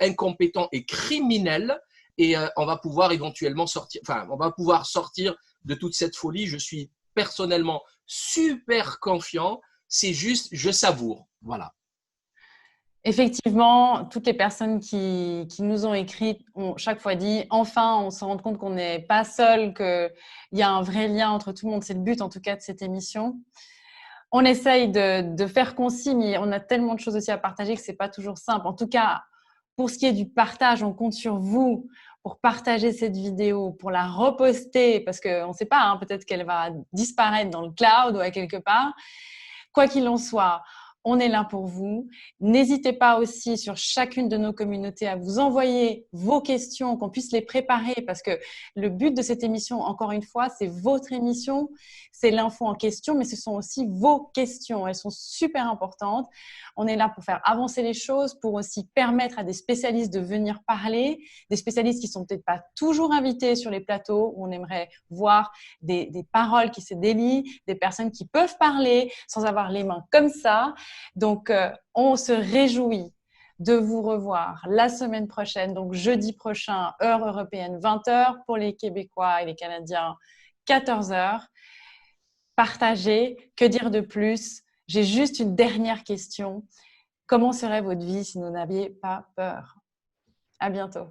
incompétent et criminel. Et on va pouvoir éventuellement sortir de toute cette folie. Je suis personnellement super confiant. C'est juste, je savoure. Voilà. Effectivement, toutes les personnes qui nous ont écrit ont chaque fois dit enfin, on se rend compte qu'on n'est pas seul, qu'il y a un vrai lien entre tout le monde. C'est le but en tout cas de cette émission. On essaye de faire concis, mais on a tellement de choses aussi à partager que ce n'est pas toujours simple. En tout cas, pour ce qui est du partage, on compte sur vous pour partager cette vidéo, pour la reposter, parce qu'on ne sait pas, peut-être qu'elle va disparaître dans le cloud ou à quelque part. Quoi qu'il en soit, on est là pour vous. N'hésitez pas aussi sur chacune de nos communautés à vous envoyer vos questions, qu'on puisse les préparer parce que le but de cette émission, encore une fois, c'est votre émission, c'est l'info en question, mais ce sont aussi vos questions. Elles sont super importantes. On est là pour faire avancer les choses, pour aussi permettre à des spécialistes de venir parler, des spécialistes qui ne sont peut-être pas toujours invités sur les plateaux où on aimerait voir des paroles qui se délient, des personnes qui peuvent parler sans avoir les mains comme ça. Donc, on se réjouit de vous revoir la semaine prochaine, donc jeudi prochain, heure européenne, 20h, pour les Québécois et les Canadiens, 14h. Partagez, que dire de plus? J'ai juste une dernière question. Comment serait votre vie si vous n'aviez pas peur? À bientôt.